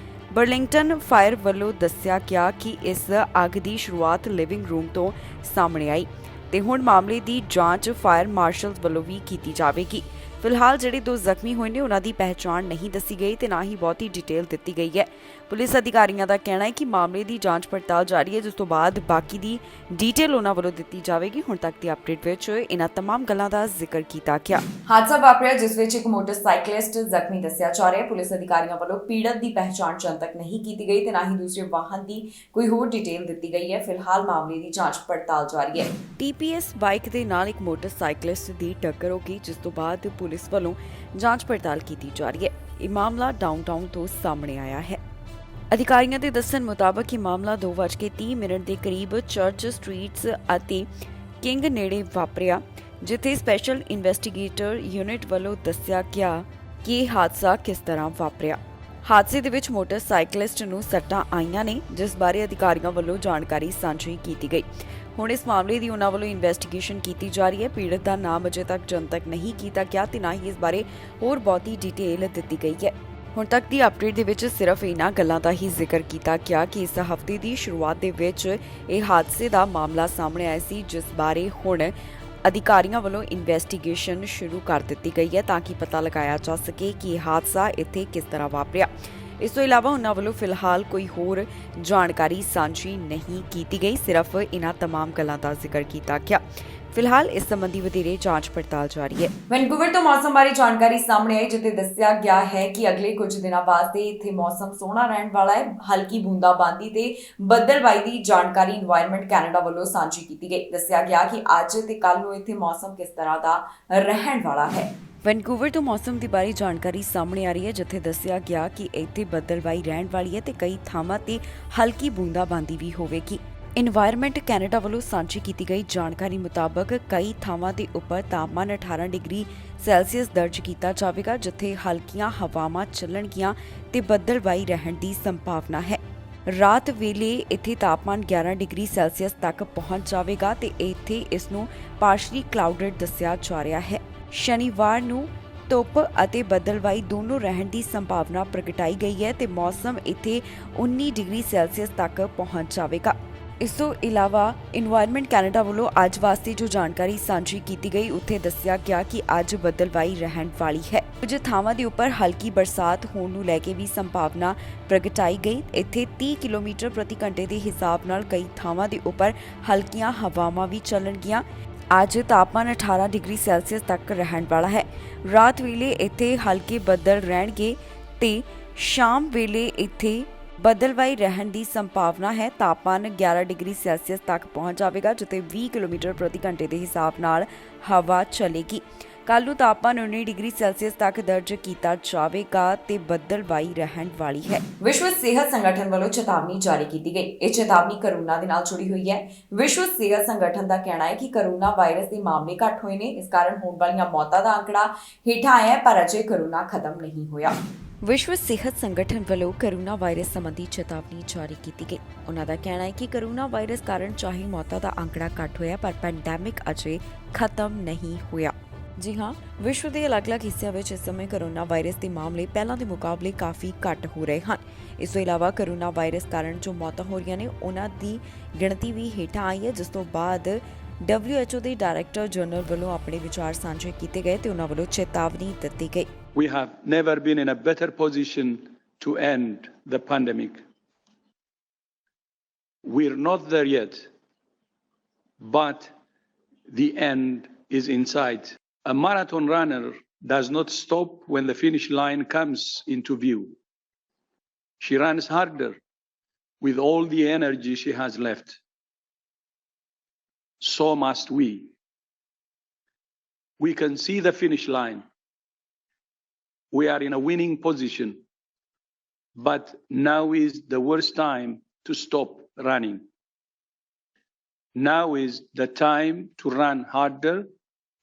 ਬਰਲਿੰਗਟਨ ਫਾਇਰ ਵੱਲੋਂ ਦੱਸਿਆ ਗਿਆ ਕਿ ਇਸ ਅੱਗ ਦੀ ਸ਼ੁਰੂਆਤ ਲਿਵਿੰਗ ਰੂਮ ਤੋਂ ਸਾਹਮਣੇ ਆਈ ਤੇ ਹੁਣ ਮਾਮਲੇ ਦੀ ਜਾਂਚ ਫਾਇਰ ਮਾਰਸ਼ਲ ਵੱਲੋਂ ਵੀ ਕੀਤੀ ਜਾਵੇਗੀ। ਫਿਲਹਾਲ ਜਿਹੜੇ 2 ਜ਼ਖਮੀ ਹੋਏ ਨੇ ਉਹਨਾਂ ਦੀ ਪਹਿਚਾਣ ਨਹੀਂ ਦੱਸੀ ਗਈ ਤੇ ਨਾ ਹੀ ਬਹੁਤੀ ਡਿਟੇਲ ਦਿੱਤੀ ਗਈ ਹੈ। ਪੁਲਿਸ ਅਧਿਕਾਰੀਆਂ ਦਾ ਕਹਿਣਾ ਹੈ ਕਿ ਮਾਮਲੇ ਦੀ ਜਾਂਚ ਪੜਤਾਲ ਜਾਰੀ ਹੈ, ਜਿਸ ਤੋਂ ਬਾਅਦ ਬਾਕੀ ਦੀ ਡਿਟੇਲ ਉਹਨਾਂ ਵੱਲੋਂ ਦਿੱਤੀ ਜਾਵੇਗੀ। ਹੁਣ ਤੱਕ ਦੀ ਅਪਡੇਟ ਵਿੱਚ ਇਹਨਾਂ तमाम ਗੱਲਾਂ ਦਾ ਜ਼ਿਕਰ ਕੀਤਾ ਗਿਆ। ਹਾਦਸਾ ਵਾਪਰਿਆ, ਜਿਸ ਵਿੱਚ ਇੱਕ ਮੋਟਰਸਾਈਕਲਿਸਟ ਜ਼ਖਮੀ ਦੱਸਿਆ ਜਾ ਰਿਹਾ ਹੈ। ਪੁਲਿਸ ਅਧਿਕਾਰੀਆਂ ਵੱਲੋਂ ਪੀੜਤ ਦੀ ਪਹਿਚਾਣ ਜਨਤਕ ਨਹੀਂ ਕੀਤੀ ਗਈ ਤੇ ਨਾ ਹੀ ਦੂਸਰੇ ਵਾਹਨ ਦੀ ਕੋਈ ਹੋਰ ਡਿਟੇਲ ਦਿੱਤੀ ਗਈ ਹੈ। ਫਿਲਹਾਲ ਮਾਮਲੇ ਦੀ ਜਾਂਚ ਪੜਤਾਲ ਜਾਰੀ ਹੈ। TPS ਬਾਈਕ ਦੇ ਨਾਲ ਇੱਕ ਮੋਟਰਸਾਈਕਲਿਸਟ ਦੀ ਟੱਕਰ ਹੋ ਗਈ, ਜਿਸ ਤੋਂ ਬਾਅਦ ਪੁਲਿਸ ਵੱਲੋਂ ਜਾਂਚ ਪੜਤਾਲ ਕੀਤੀ ਜਾ ਰਹੀ ਹੈ। ਇਹ ਮਾਮਲਾ ਡਾਊਨਟਾਊਨ ਤੋਂ ਸਾਹਮਣੇ ਆਇਆ ਹੈ। ਅਧਿਕਾਰੀਆਂ ਦੇ ਦੱਸਣ ਮੁਤਾਬਕ ਇਹ ਮਾਮਲਾ 2:30 ਦੇ ਕਰੀਬ ਚਰਚ ਸਟਰੀਟਸ ਅਤੇ ਕਿੰਗ ਨੇੜੇ ਵਾਪਰਿਆ, ਜਿੱਥੇ ਸਪੈਸ਼ਲ ਇਨਵੈਸਟੀਗੇਟਰ ਯੂਨਿਟ ਵੱਲੋਂ ਦੱਸਿਆ ਗਿਆ ਕਿ ਇਹ ਹਾਦਸਾ ਕਿਸ ਤਰ੍ਹਾਂ ਵਾਪਰਿਆ। ਹਾਦਸੇ ਦੇ ਵਿੱਚ ਮੋਟਰਸਾਈਕਲਿਸਟ ਨੂੰ ਸੱਟਾਂ ਆਈਆਂ ਨੇ, ਜਿਸ ਬਾਰੇ ਅਧਿਕਾਰੀਆਂ ਵੱਲੋਂ ਜਾਣਕਾਰੀ ਸਾਂਝੀ ਕੀਤੀ ਗਈ। ਹੁਣ ਇਸ ਮਾਮਲੇ ਦੀ ਉਹਨਾਂ ਵੱਲੋਂ ਇਨਵੈਸਟੀਗੇਸ਼ਨ ਕੀਤੀ ਜਾ ਰਹੀ ਹੈ। ਪੀੜਤ ਦਾ ਨਾਮ ਅਜੇ ਤੱਕ ਜਨਤਕ ਨਹੀਂ ਕੀਤਾ ਗਿਆ ਤੇ ਨਾ ਹੀ ਇਸ ਬਾਰੇ ਹੋਰ ਬਹੁਤੀ ਡਿਟੇਲ ਦਿੱਤੀ ਗਈ ਹੈ। ਹੁਣ ਤੱਕ ਦੀ ਅਪਡੇਟ ਦੇ ਵਿੱਚ ਸਿਰਫ ਇਹਨਾਂ ਗੱਲਾਂ ਦਾ ਹੀ ਜ਼ਿਕਰ ਕੀਤਾ ਗਿਆ ਕਿ ਇਸ ਹਫ਼ਤੇ ਦੀ ਸ਼ੁਰੂਆਤ ਦੇ ਵਿੱਚ ਇਹ ਹਾਦਸੇ ਦਾ ਮਾਮਲਾ ਸਾਹਮਣੇ ਆਇਆ ਸੀ, ਜਿਸ ਬਾਰੇ ਹੁਣ ਅਧਿਕਾਰੀਆਂ ਵੱਲੋਂ ਇਨਵੈਸਟੀਗੇਸ਼ਨ ਸ਼ੁਰੂ ਕਰ ਦਿੱਤੀ ਗਈ ਹੈ ਤਾਂ ਕਿ ਪਤਾ ਲਗਾਇਆ ਜਾ ਸਕੇ ਕਿ ਇਹ ਹਾਦਸਾ ਇੱਥੇ ਕਿਸ ਤਰ੍ਹਾਂ ਵਾਪਰਿਆ। ਇਸ ਤੋਂ ਇਲਾਵਾ ਉਹਨਾਂ ਵੱਲੋਂ ਫਿਲਹਾਲ ਕੋਈ ਹੋਰ ਜਾਣਕਾਰੀ ਸਾਂਝੀ ਨਹੀਂ ਕੀਤੀ ਗਈ, ਸਿਰਫ ਇਹਨਾਂ तमाम ਗੱਲਾਂ ਦਾ ਜ਼ਿਕਰ ਕੀਤਾ ਗਿਆ। ਫਿਲਹਾਲ ਇਸ ਸੰਬੰਧੀ ਵਧੇਰੇ ਜਾਂਚ ਪੜਤਾਲ ਜਾਰੀ ਹੈ। ਵੈਨਕੂਵਰ ਤੋਂ ਮੌਸਮ ਬਾਰੇ ਜਾਣਕਾਰੀ ਸਾਹਮਣੇ ਆਈ, ਜਿੱਥੇ ਦੱਸਿਆ ਗਿਆ ਹੈ ਕਿ ਅਗਲੇ ਕੁਝ ਦਿਨਾਂ ਵਾਸਤੇ ਇੱਥੇ ਮੌਸਮ ਸੋਹਣਾ ਰਹਿਣ ਵਾਲਾ ਹੈ। ਹਲਕੀ ਬੂੰਦਾਬਾਂਦੀ ਤੇ ਬੱਦਲਬਾਈ ਦੀ ਜਾਣਕਾਰੀ এনवायरमेंट ਕੈਨੇਡਾ ਵੱਲੋਂ ਸਾਂਝੀ ਕੀਤੀ ਗਈ। ਦੱਸਿਆ ਗਿਆ ਕਿ ਅੱਜ ਤੇ ਕੱਲ ਨੂੰ ਇੱਥੇ ਮੌਸਮ ਕਿਸ ਤਰ੍ਹਾਂ ਦਾ ਰਹਿਣ ਵਾਲਾ ਹੈ। ਵੈਨਕੂਵਰ ਤੋਂ ਮੌਸਮ ਦੀ ਬਾਰੇ ਜਾਣਕਾਰੀ ਸਾਹਮਣੇ ਆ ਰਹੀ ਹੈ, ਜਿੱਥੇ ਦੱਸਿਆ ਗਿਆ ਕਿ ਇੱਥੇ ਬੱਦਲਬਾਈ ਰਹਿਣ ਵਾਲੀ ਹੈ ਤੇ ਕਈ ਥਾਵਾਂ ਤੇ ਹਲਕੀ ਬੂੰਦਾਬਾਂਦੀ ਵੀ ਹੋਵੇਗੀ। ਇਨਵਾਇਰਨਮੈਂਟ ਕੈਨੇਡਾ ਵੱਲੋਂ ਸਾਂਝੀ ਕੀਤੀ ਗਈ ਜਾਣਕਾਰੀ ਮੁਤਾਬਕ ਕਈ ਥਾਵਾਂ ਦੇ ਉੱਪਰ ਤਾਪਮਾਨ 18 ਡਿਗਰੀ ਸੈਲਸੀਅਸ ਦਰਜ ਕੀਤਾ ਜਾਵੇਗਾ, ਜਿੱਥੇ ਹਲਕੀਆਂ ਹਵਾਵਾਂ ਚੱਲਣਗੀਆਂ ਤੇ ਬੱਦਲਬਾਈ ਰਹਿਣ ਦੀ ਸੰਭਾਵਨਾ ਹੈ। ਰਾਤ ਵੇਲੇ ਇੱਥੇ ਤਾਪਮਾਨ 11 ਡਿਗਰੀ ਸੈਲਸੀਅਸ ਤੱਕ ਪਹੁੰਚ ਜਾਵੇਗਾ ਤੇ ਇੱਥੇ ਇਸ ਨੂੰ ਪਾਰਸ਼ਲੀ ਕਲਾਊਡਡ ਦੱਸਿਆ ਜਾ ਰਿਹਾ ਹੈ। ਸ਼ਨੀਵਾਰ ਨੂੰ ਧੁੱਪ ਅਤੇ ਬੱਦਲਬਾਈ ਦੋਨੋਂ ਰਹਿਣ ਦੀ ਸੰਭਾਵਨਾ ਪ੍ਰਗਟਾਈ ਗਈ ਹੈ ਤੇ ਮੌਸਮ ਇੱਥੇ 19 ਡਿਗਰੀ ਸੈਲਸੀਅਸ ਤੱਕ ਪਹੁੰਚ ਜਾਵੇਗਾ। ਇਸ ਤੋਂ ਇਲਾਵਾ ਇਨਵਾਇਰਨਮੈਂਟ ਕੈਨੇਡਾ ਵੱਲੋਂ ਅੱਜ ਵਾਸਤੇ ਜੋ ਜਾਣਕਾਰੀ ਸਾਂਝੀ ਕੀਤੀ ਗਈ, ਉੱਥੇ ਦੱਸਿਆ ਗਿਆ ਕਿ ਅੱਜ ਬੱਦਲਬਾਈ ਰਹਿਣ ਵਾਲੀ ਹੈ। ਕੁਝ ਥਾਵਾਂ ਦੇ ਉੱਪਰ ਹਲਕੀ ਬਰਸਾਤ ਹੋਣ ਨੂੰ ਲੈ ਕੇ ਵੀ ਸੰਭਾਵਨਾ ਪ੍ਰਗਟਾਈ ਗਈ। ਇੱਥੇ 30 ਕਿਲੋਮੀਟਰ ਪ੍ਰਤੀ ਘੰਟੇ ਦੇ ਹਿਸਾਬ ਨਾਲ ਕਈ ਥਾਵਾਂ ਦੇ ਉੱਪਰ ਹਲਕੀਆਂ ਹਵਾਵਾਂ ਵੀ ਚੱਲਣਗੀਆਂ। ਅੱਜ ਤਾਪਮਾਨ 18 ਡਿਗਰੀ ਸੈਲਸੀਅਸ ਤੱਕ ਰਹਿਣ ਵਾਲਾ ਹੈ। ਰਾਤ ਵੇਲੇ ਇੱਥੇ ਹਲਕੇ ਬੱਦਲ ਰਹਿਣਗੇ ਤੇ ਸ਼ਾਮ ਵੇਲੇ ਇੱਥੇ ਬੱਦਲਬਾਈ ਰਹਿਣ ਦੀ ਸੰਭਾਵਨਾ ਹੈ। ਤਾਪਮਾਨ 11 ਡਿਗਰੀ ਸੈਲਸੀਅਸ ਤੱਕ ਪਹੁੰਚ ਜਾਵੇਗਾ, ਜਿੱਥੇ 20 ਕਿਲੋਮੀਟਰ ਪ੍ਰਤੀ ਘੰਟੇ ਦੇ ਹਿਸਾਬ ਨਾਲ ਹਵਾ ਚੱਲੇਗੀ। ਕੱਲ੍ਹ ਨੂੰ ਤਾਪਮਾਨ 19 ਡਿਗਰੀ ਸੈਲਸੀਅਸ ਤੱਕ ਦਰਜ ਕੀਤਾ ਜਾਵੇਗਾ ਤੇ ਬੱਦਲਬਾਈ ਰਹਿਣ ਵਾਲੀ ਹੈ। ਵਿਸ਼ਵ ਸਿਹਤ ਸੰਗਠਨ ਵੱਲੋਂ ਚੇਤਾਵਨੀ ਜਾਰੀ ਕੀਤੀ ਗਈ। ਇਹ ਚੇਤਾਵਨੀ ਕੋਰੋਨਾ ਦੇ ਨਾਲ ਜੁੜੀ ਹੋਈ ਹੈ। ਵਿਸ਼ਵ ਸਿਹਤ ਸੰਗਠਨ ਦਾ ਕਹਿਣਾ ਹੈ ਕਿ ਕੋਰੋਨਾ ਵਾਇਰਸ ਦੇ ਮਾਮਲੇ ਘੱਟ ਹੋਏ ਨੇ, ਇਸ ਕਾਰਨ ਹੋਣ ਵਾਲੀਆਂ ਮੌਤਾਂ ਦਾ ਅੰਕੜਾ ਹੇਠਾਂ ਆਇਆ ਹੈ, ਪਰ ਅਜੇ ਕੋਰੋਨਾ ਖਤਮ ਨਹੀਂ ਹੋਇਆ। ਵਿਸ਼ਵ ਸਿਹਤ ਸੰਗਠਨ ਵੱਲੋਂ ਕੋਰੋਨਾ ਵਾਇਰਸ ਸੰਬੰਧੀ ਚੇਤਾਵਨੀ ਜਾਰੀ ਕੀਤੀ ਗਈ। ਉਹਨਾਂ ਦਾ ਕਹਿਣਾ ਹੈ ਕਿ ਕੋਰੋਨਾ ਵਾਇਰਸ ਕਾਰਨ ਚਾਹੇ ਮੌਤਾਂ ਦਾ ਅੰਕੜਾ ਘੱਟ ਹੋਇਆ, ਪਰ ਪੈਂਡੈਮਿਕ ਅਜੇ ਖਤਮ ਨਹੀਂ ਹੋਇਆ। ਜੀ ਹਾਂ, ਵਿਸ਼ਵ ਦੇ ਅਲੱਗ-ਅਲੱਗ ਹਿੱਸਿਆਂ ਵਿੱਚ ਇਸ ਸਮੇਂ ਕੋਰੋਨਾ ਵਾਇਰਸ ਦੇ ਮਾਮਲੇ ਪਹਿਲਾਂ ਦੇ ਮੁਕਾਬਲੇ ਕਾਫੀ ਘੱਟ ਹੋ ਰਹੇ ਹਨ। ਇਸ ਤੋਂ ਇਲਾਵਾ ਕੋਰੋਨਾ ਵਾਇਰਸ ਕਾਰਨ ਜੋ ਮੌਤਾਂ ਹੋ ਰਹੀਆਂ ਨੇ, ਉਹਨਾਂ ਦੀ ਗਿਣਤੀ ਵੀ ਹੇਠਾਂ ਆਈ ਹੈ, ਜਿਸ ਤੋਂ ਬਾਅਦ WHO ਦੇ ਡਾਇਰੈਕਟਰ ਜਨਰਲ ਵੱਲੋਂ ਆਪਣੇ ਵਿਚਾਰ ਸਾਂਝੇ ਕੀਤੇ ਗਏ ਤੇ ਉਹਨਾਂ ਵੱਲੋਂ ਚੇਤਾਵਨੀ ਦਿੱਤੀ ਗਈ। We have never been in a better position to end the pandemic. We're not there yet, but the end is in sight. A marathon runner does not stop when the finish line comes into view. She runs harder with all the energy she has left. So must we. We can see the finish line. We are in a winning position, but now is the worst time to stop running. Now is the time to run harder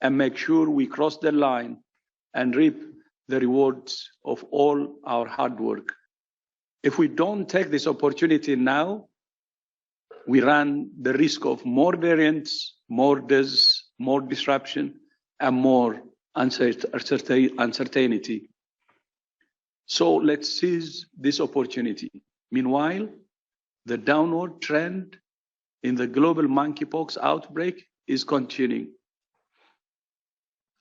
and make sure we cross the line and reap the rewards of all our hard work. If we don't take this opportunity now, we run the risk of more variants, more deaths, more disruption, and more uncertainty. So let's seize this opportunity. Meanwhile, the downward trend in the global monkeypox outbreak is continuing.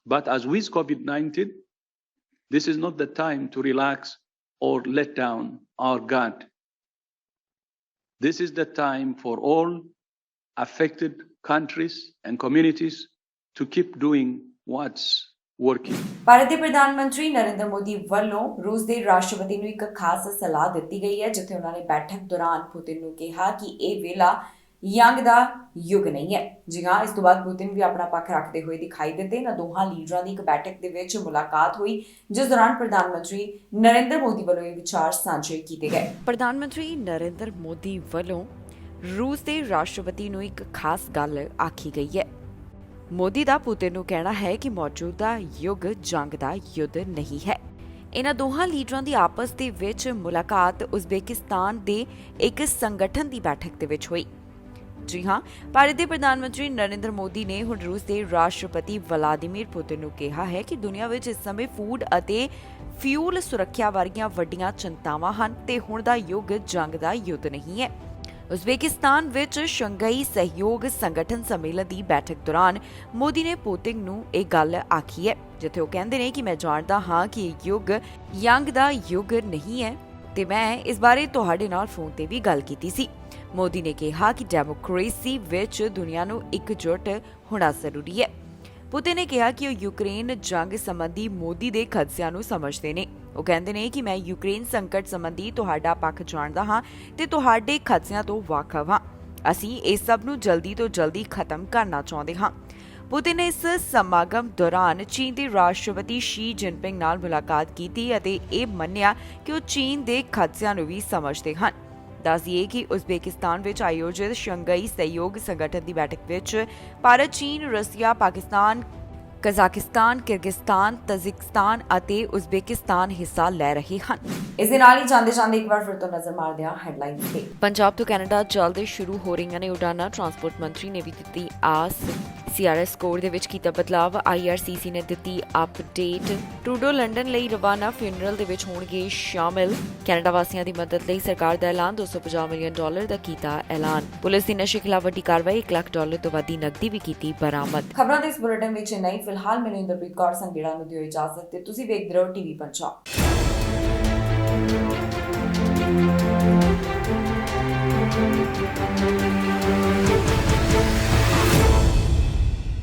But as with COVID-19, this is not the time to relax or let down our guard. This is the time for all affected countries and communities to keep doing what's working. Bharat ਦੇ ਪ੍ਰਧਾਨ ਮੰਤਰੀ ਨਰਿੰਦਰ ਮੋਦੀ ਵੱਲੋਂ ਰੂਸ ਦੇ ਰਾਸ਼ਟਰਪਤੀ ਨੂੰ ਇੱਕ ਖਾਸ ਸਲਾਹ ਦਿੱਤੀ ਗਈ ਹੈ, ਜਿੱਥੇ ਉਹਨਾਂ ਨੇ ਬੈਠਕ ਦੌਰਾਨ ਪੁਤਿਨ ਨੂੰ ਕਿਹਾ ਕਿ ਇਹ ਵੇਲਾ ਯੰਗ ਦਾ ਯੁੱਗ ਨਹੀਂ ਹੈ। ਜੀ ਹਾਂ, ਇਸ ਤੋਂ ਬਾਅਦ ਪੁਤਿਨ ਵੀ ਆਪਣਾ ਪੱਖ ਰੱਖਦੇ ਹੋਏ ਦਿਖਾਈ ਦਿੱਤੇ। ਇਹਨਾਂ ਦੋਹਾਂ ਲੀਡਰਾਂ ਦੀ ਇੱਕ ਬੈਠਕ ਦੇ ਵਿੱਚ ਮੁਲਾਕਾਤ ਹੋਈ, ਜਿਸ ਦੌਰਾਨ ਪ੍ਰਧਾਨ ਮੰਤਰੀ ਨਰਿੰਦਰ ਮੋਦੀ ਵੱਲੋਂ ਇਹ ਵਿਚਾਰ ਸਾਂਝੇ ਕੀਤੇ ਗਏ। ਪ੍ਰਧਾਨ ਮੰਤਰੀ ਨਰਿੰਦਰ ਮੋਦੀ ਵੱਲੋਂ ਰੂਸ ਦੇ ਰਾਸ਼ਟਰਪਤੀ ਨੂੰ ਇੱਕ ਖਾਸ ਗੱਲ ਆਖੀ ਗਈ ਹੈ। ਮੋਦੀ ਦਾ ਪੁਤਿਨ ਨੂੰ ਕਹਿਣਾ ਹੈ ਕਿ ਮੌਜੂਦਾ ਯੁੱਗ ਜੰਗ ਦਾ ਯੁੱਧ ਨਹੀਂ ਹੈ। ਇਹਨਾਂ ਦੋਹਾਂ ਲੀਡਰਾਂ ਦੀ ਆਪਸ ਦੇ ਵਿੱਚ ਮੁਲਾਕਾਤ ਉਜ਼ਬੇਕਿਸਤਾਨ ਦੇ ਇੱਕ ਸੰਗਠਨ ਦੀ ਬੈਠਕ ਦੇ ਵਿੱਚ ਹੋਈ। ਜੀ ਹਾਂ, ਭਾਰਤ ਦੇ ਪ੍ਰਧਾਨ ਮੰਤਰੀ ਨਰਿੰਦਰ ਮੋਦੀ ਨੇ ਹੁਣ ਰੂਸ ਦੇ ਰਾਸ਼ਟਰਪਤੀ ਵਲਾਦੀਮੀਰ ਪੁਤਿਨ ਨੂੰ ਕਿਹਾ ਹੈ ਕਿ ਦੁਨੀਆ ਵਿੱਚ ਇਸ ਸਮੇਂ ਫੂਡ ਅਤੇ ਫਿਊਲ ਸੁਰੱਖਿਆ ਵਰਗੀਆਂ ਵੱਡੀਆਂ ਚਿੰਤਾਵਾਂ ਹਨ ਤੇ ਹੁਣ ਦਾ ਯੁੱਗ ਜੰਗ ਦਾ ਯੁੱਧ ਨਹੀਂ ਹੈ। ਉਜ਼ਬੇਕਿਸਤਾਨ ਵਿੱਚ ਸ਼ੰਘਾਈ ਸਹਿਯੋਗ ਸੰਗਠਨ ਸੰਮੇਲਨ ਦੀ ਬੈਠਕ ਦੌਰਾਨ ਮੋਦੀ ਨੇ ਪੁਤਿਨ ਨੂੰ ਇਹ ਗੱਲ ਆਖੀ ਹੈ, ਜਿੱਥੇ ਉਹ ਕਹਿੰਦੇ ਨੇ ਕਿ ਮੈਂ ਜਾਣਦਾ ਹਾਂ ਕਿ ਇਹ ਯੁੱਗ ਯੰਗ ਦਾ ਯੁੱਗ ਨਹੀਂ ਹੈ ਤੇ ਮੈਂ ਇਸ ਬਾਰੇ ਤੁਹਾਡੇ ਨਾਲ ਫੋਨ ਤੇ ਵੀ ਗੱਲ ਕੀਤੀ ਸੀ। ਮੋਦੀ ਨੇ ਕਿਹਾ ਕਿ ਡੈਮੋਕ੍ਰੇਸੀ ਵਿੱਚ ਦੁਨੀਆ ਨੂੰ ਇਕਜੁੱਟ ਹੋਣਾ ਜ਼ਰੂਰੀ ਹੈ। ਪੁਤਿਨ ਨੇ ਕਿਹਾ ਕਿ ਉਹ ਯੂਕਰੇਨ ਜੰਗ ਸੰਬੰਧੀ ਮੋਦੀ ਦੇ ਖਦਸ਼ਿਆਂ ਨੂੰ ਸਮਝਦੇ ਨੇ। ਉਹ ਕਹਿੰਦੇ ਨੇ ਕਿ ਮੈਂ ਯੂਕਰੇਨ ਸੰਕਟ ਸੰਬੰਧੀ ਤੁਹਾਡਾ ਪੱਖ ਜਾਣਦਾ ਹਾਂ ਤੇ ਤੁਹਾਡੇ ਖਦਸ਼ਿਆਂ ਤੋਂ ਵਾਕਿਫ ਹਾਂ। ਅਸੀਂ ਇਸ ਸਭ ਨੂੰ ਜਲਦੀ ਤੋਂ ਜਲਦੀ ਖਤਮ ਕਰਨਾ ਚਾਹੁੰਦੇ ਹਾਂ। ਪੁਤਿਨ ਨੇ ਇਸ ਸਮਾਗਮ ਦੌਰਾਨ ਚੀਨ ਦੇ ਰਾਸ਼ਟਰਪਤੀ ਸ਼ੀ ਜਿਨਪਿੰਗ ਨਾਲ ਮੁਲਾਕਾਤ ਕੀਤੀ ਅਤੇ ਇਹ ਮੰਨਿਆ ਕਿ ਉਹ ਚੀਨ ਦੇ ਖਦਸ਼ਿਆਂ ਨੂੰ ਵੀ ਸਮਝਦੇ ਹਨ। ਦੱਸ ਦਈਏ ਕਿ ਉਜ਼ਬੇਕਿਸਤਾਨ ਵਿੱਚ ਆਯੋਜਿਤ ਸ਼ੰਘਾਈ ਸਹਿਯੋਗ ਸੰਗਠਨ ਦੀ ਬੈਠਕ ਵਿੱਚ ਭਾਰਤ, ਚੀਨ, ਰਸ਼ੀਆ, ਪਾਕਿਸਤਾਨ, ਕਜ਼ਾਕਿਸਤਾਨ, ਕਿਰਗਿਸਤਾਨ, ਤਜ਼ਿਕਸਤਾਨ ਅਤੇ ਉਜ਼ਬੇਕਿਸਤਾਨ ਹਿੱਸਾ ਲੈ ਰਹੇ ਹਨ। ਇਸ ਦੇ ਨਾਲ ਹੀ ਜਾਂਦੇ ਇੱਕ ਵਾਰ ਫਿਰ ਤੋਂ ਨਜ਼ਰ ਮਾਰਦੇ ਹਾਂ ਹੈਡਲਾਈਨਸ ਤੇ। ਪੰਜਾਬ ਤੋਂ ਕੈਨੇਡਾ ਜਲਦ ਸ਼ੁਰੂ ਹੋ ਰਹੀਆਂ ਨੇ ਉਡਾਨਾਂ, ਟਰਾਂਸਪੋਰਟ ਮੰਤਰੀ ਨੇ ਵੀ ਦਿੱਤੀ ਆਸ। CRS ਸਕੋਰ ਦੇ ਵਿੱਚ ਕੀਤਾ ਬਦਲਾਵ, IRCC ਨੇ ਦਿੱਤੀ ਅਪਡੇਟ। ਟਰੂਡੋ ਲੰਡਨ ਲਈ ਰਵਾਨਾ, ਫਿਊਨਰਲ ਦੇ ਵਿੱਚ ਹੋਣਗੇ ਸ਼ਾਮਿਲ। ਕੈਨੇਡਾ ਵਾਸੀਆਂ ਦੀ ਮਦਦ ਲਈ ਸਰਕਾਰ ਦਾ ਐਲਾਨ, $250 ਮਿਲੀਅਨ ਦਾ ਕੀਤਾ ਐਲਾਨ। ਪੁਲਿਸ ਦੀ ਨਸ਼ੇ ਖਿਲਾਫ ਵੱਡੀ ਕਾਰਵਾਈ, $1 ਲੱਖ ਤੋਂ ਵੱਧ ਦੀ ਨਕਦੀ ਵੀ ਕੀਤੀ ਬਰਾਮਦ। ਖਬਰਾਂ ਦੇ ਇਸ ਬੁਲੇਟਿਨ ਵਿੱਚ ਨਹੀਂ, ਫਿਲਹਾਲ ਮੈਨੂੰ ਇੰਦਰਪ੍ਰੀਤ ਕੌਰ ਸੰਗੇੜਾ ਨੂੰ ਦਿਓ ਇਜਾਜ਼ਤ ਤੇ ਤੁਸੀਂ ਵੇਖਦੇ ਰਹੋ TV ਪੰਜਾਬ।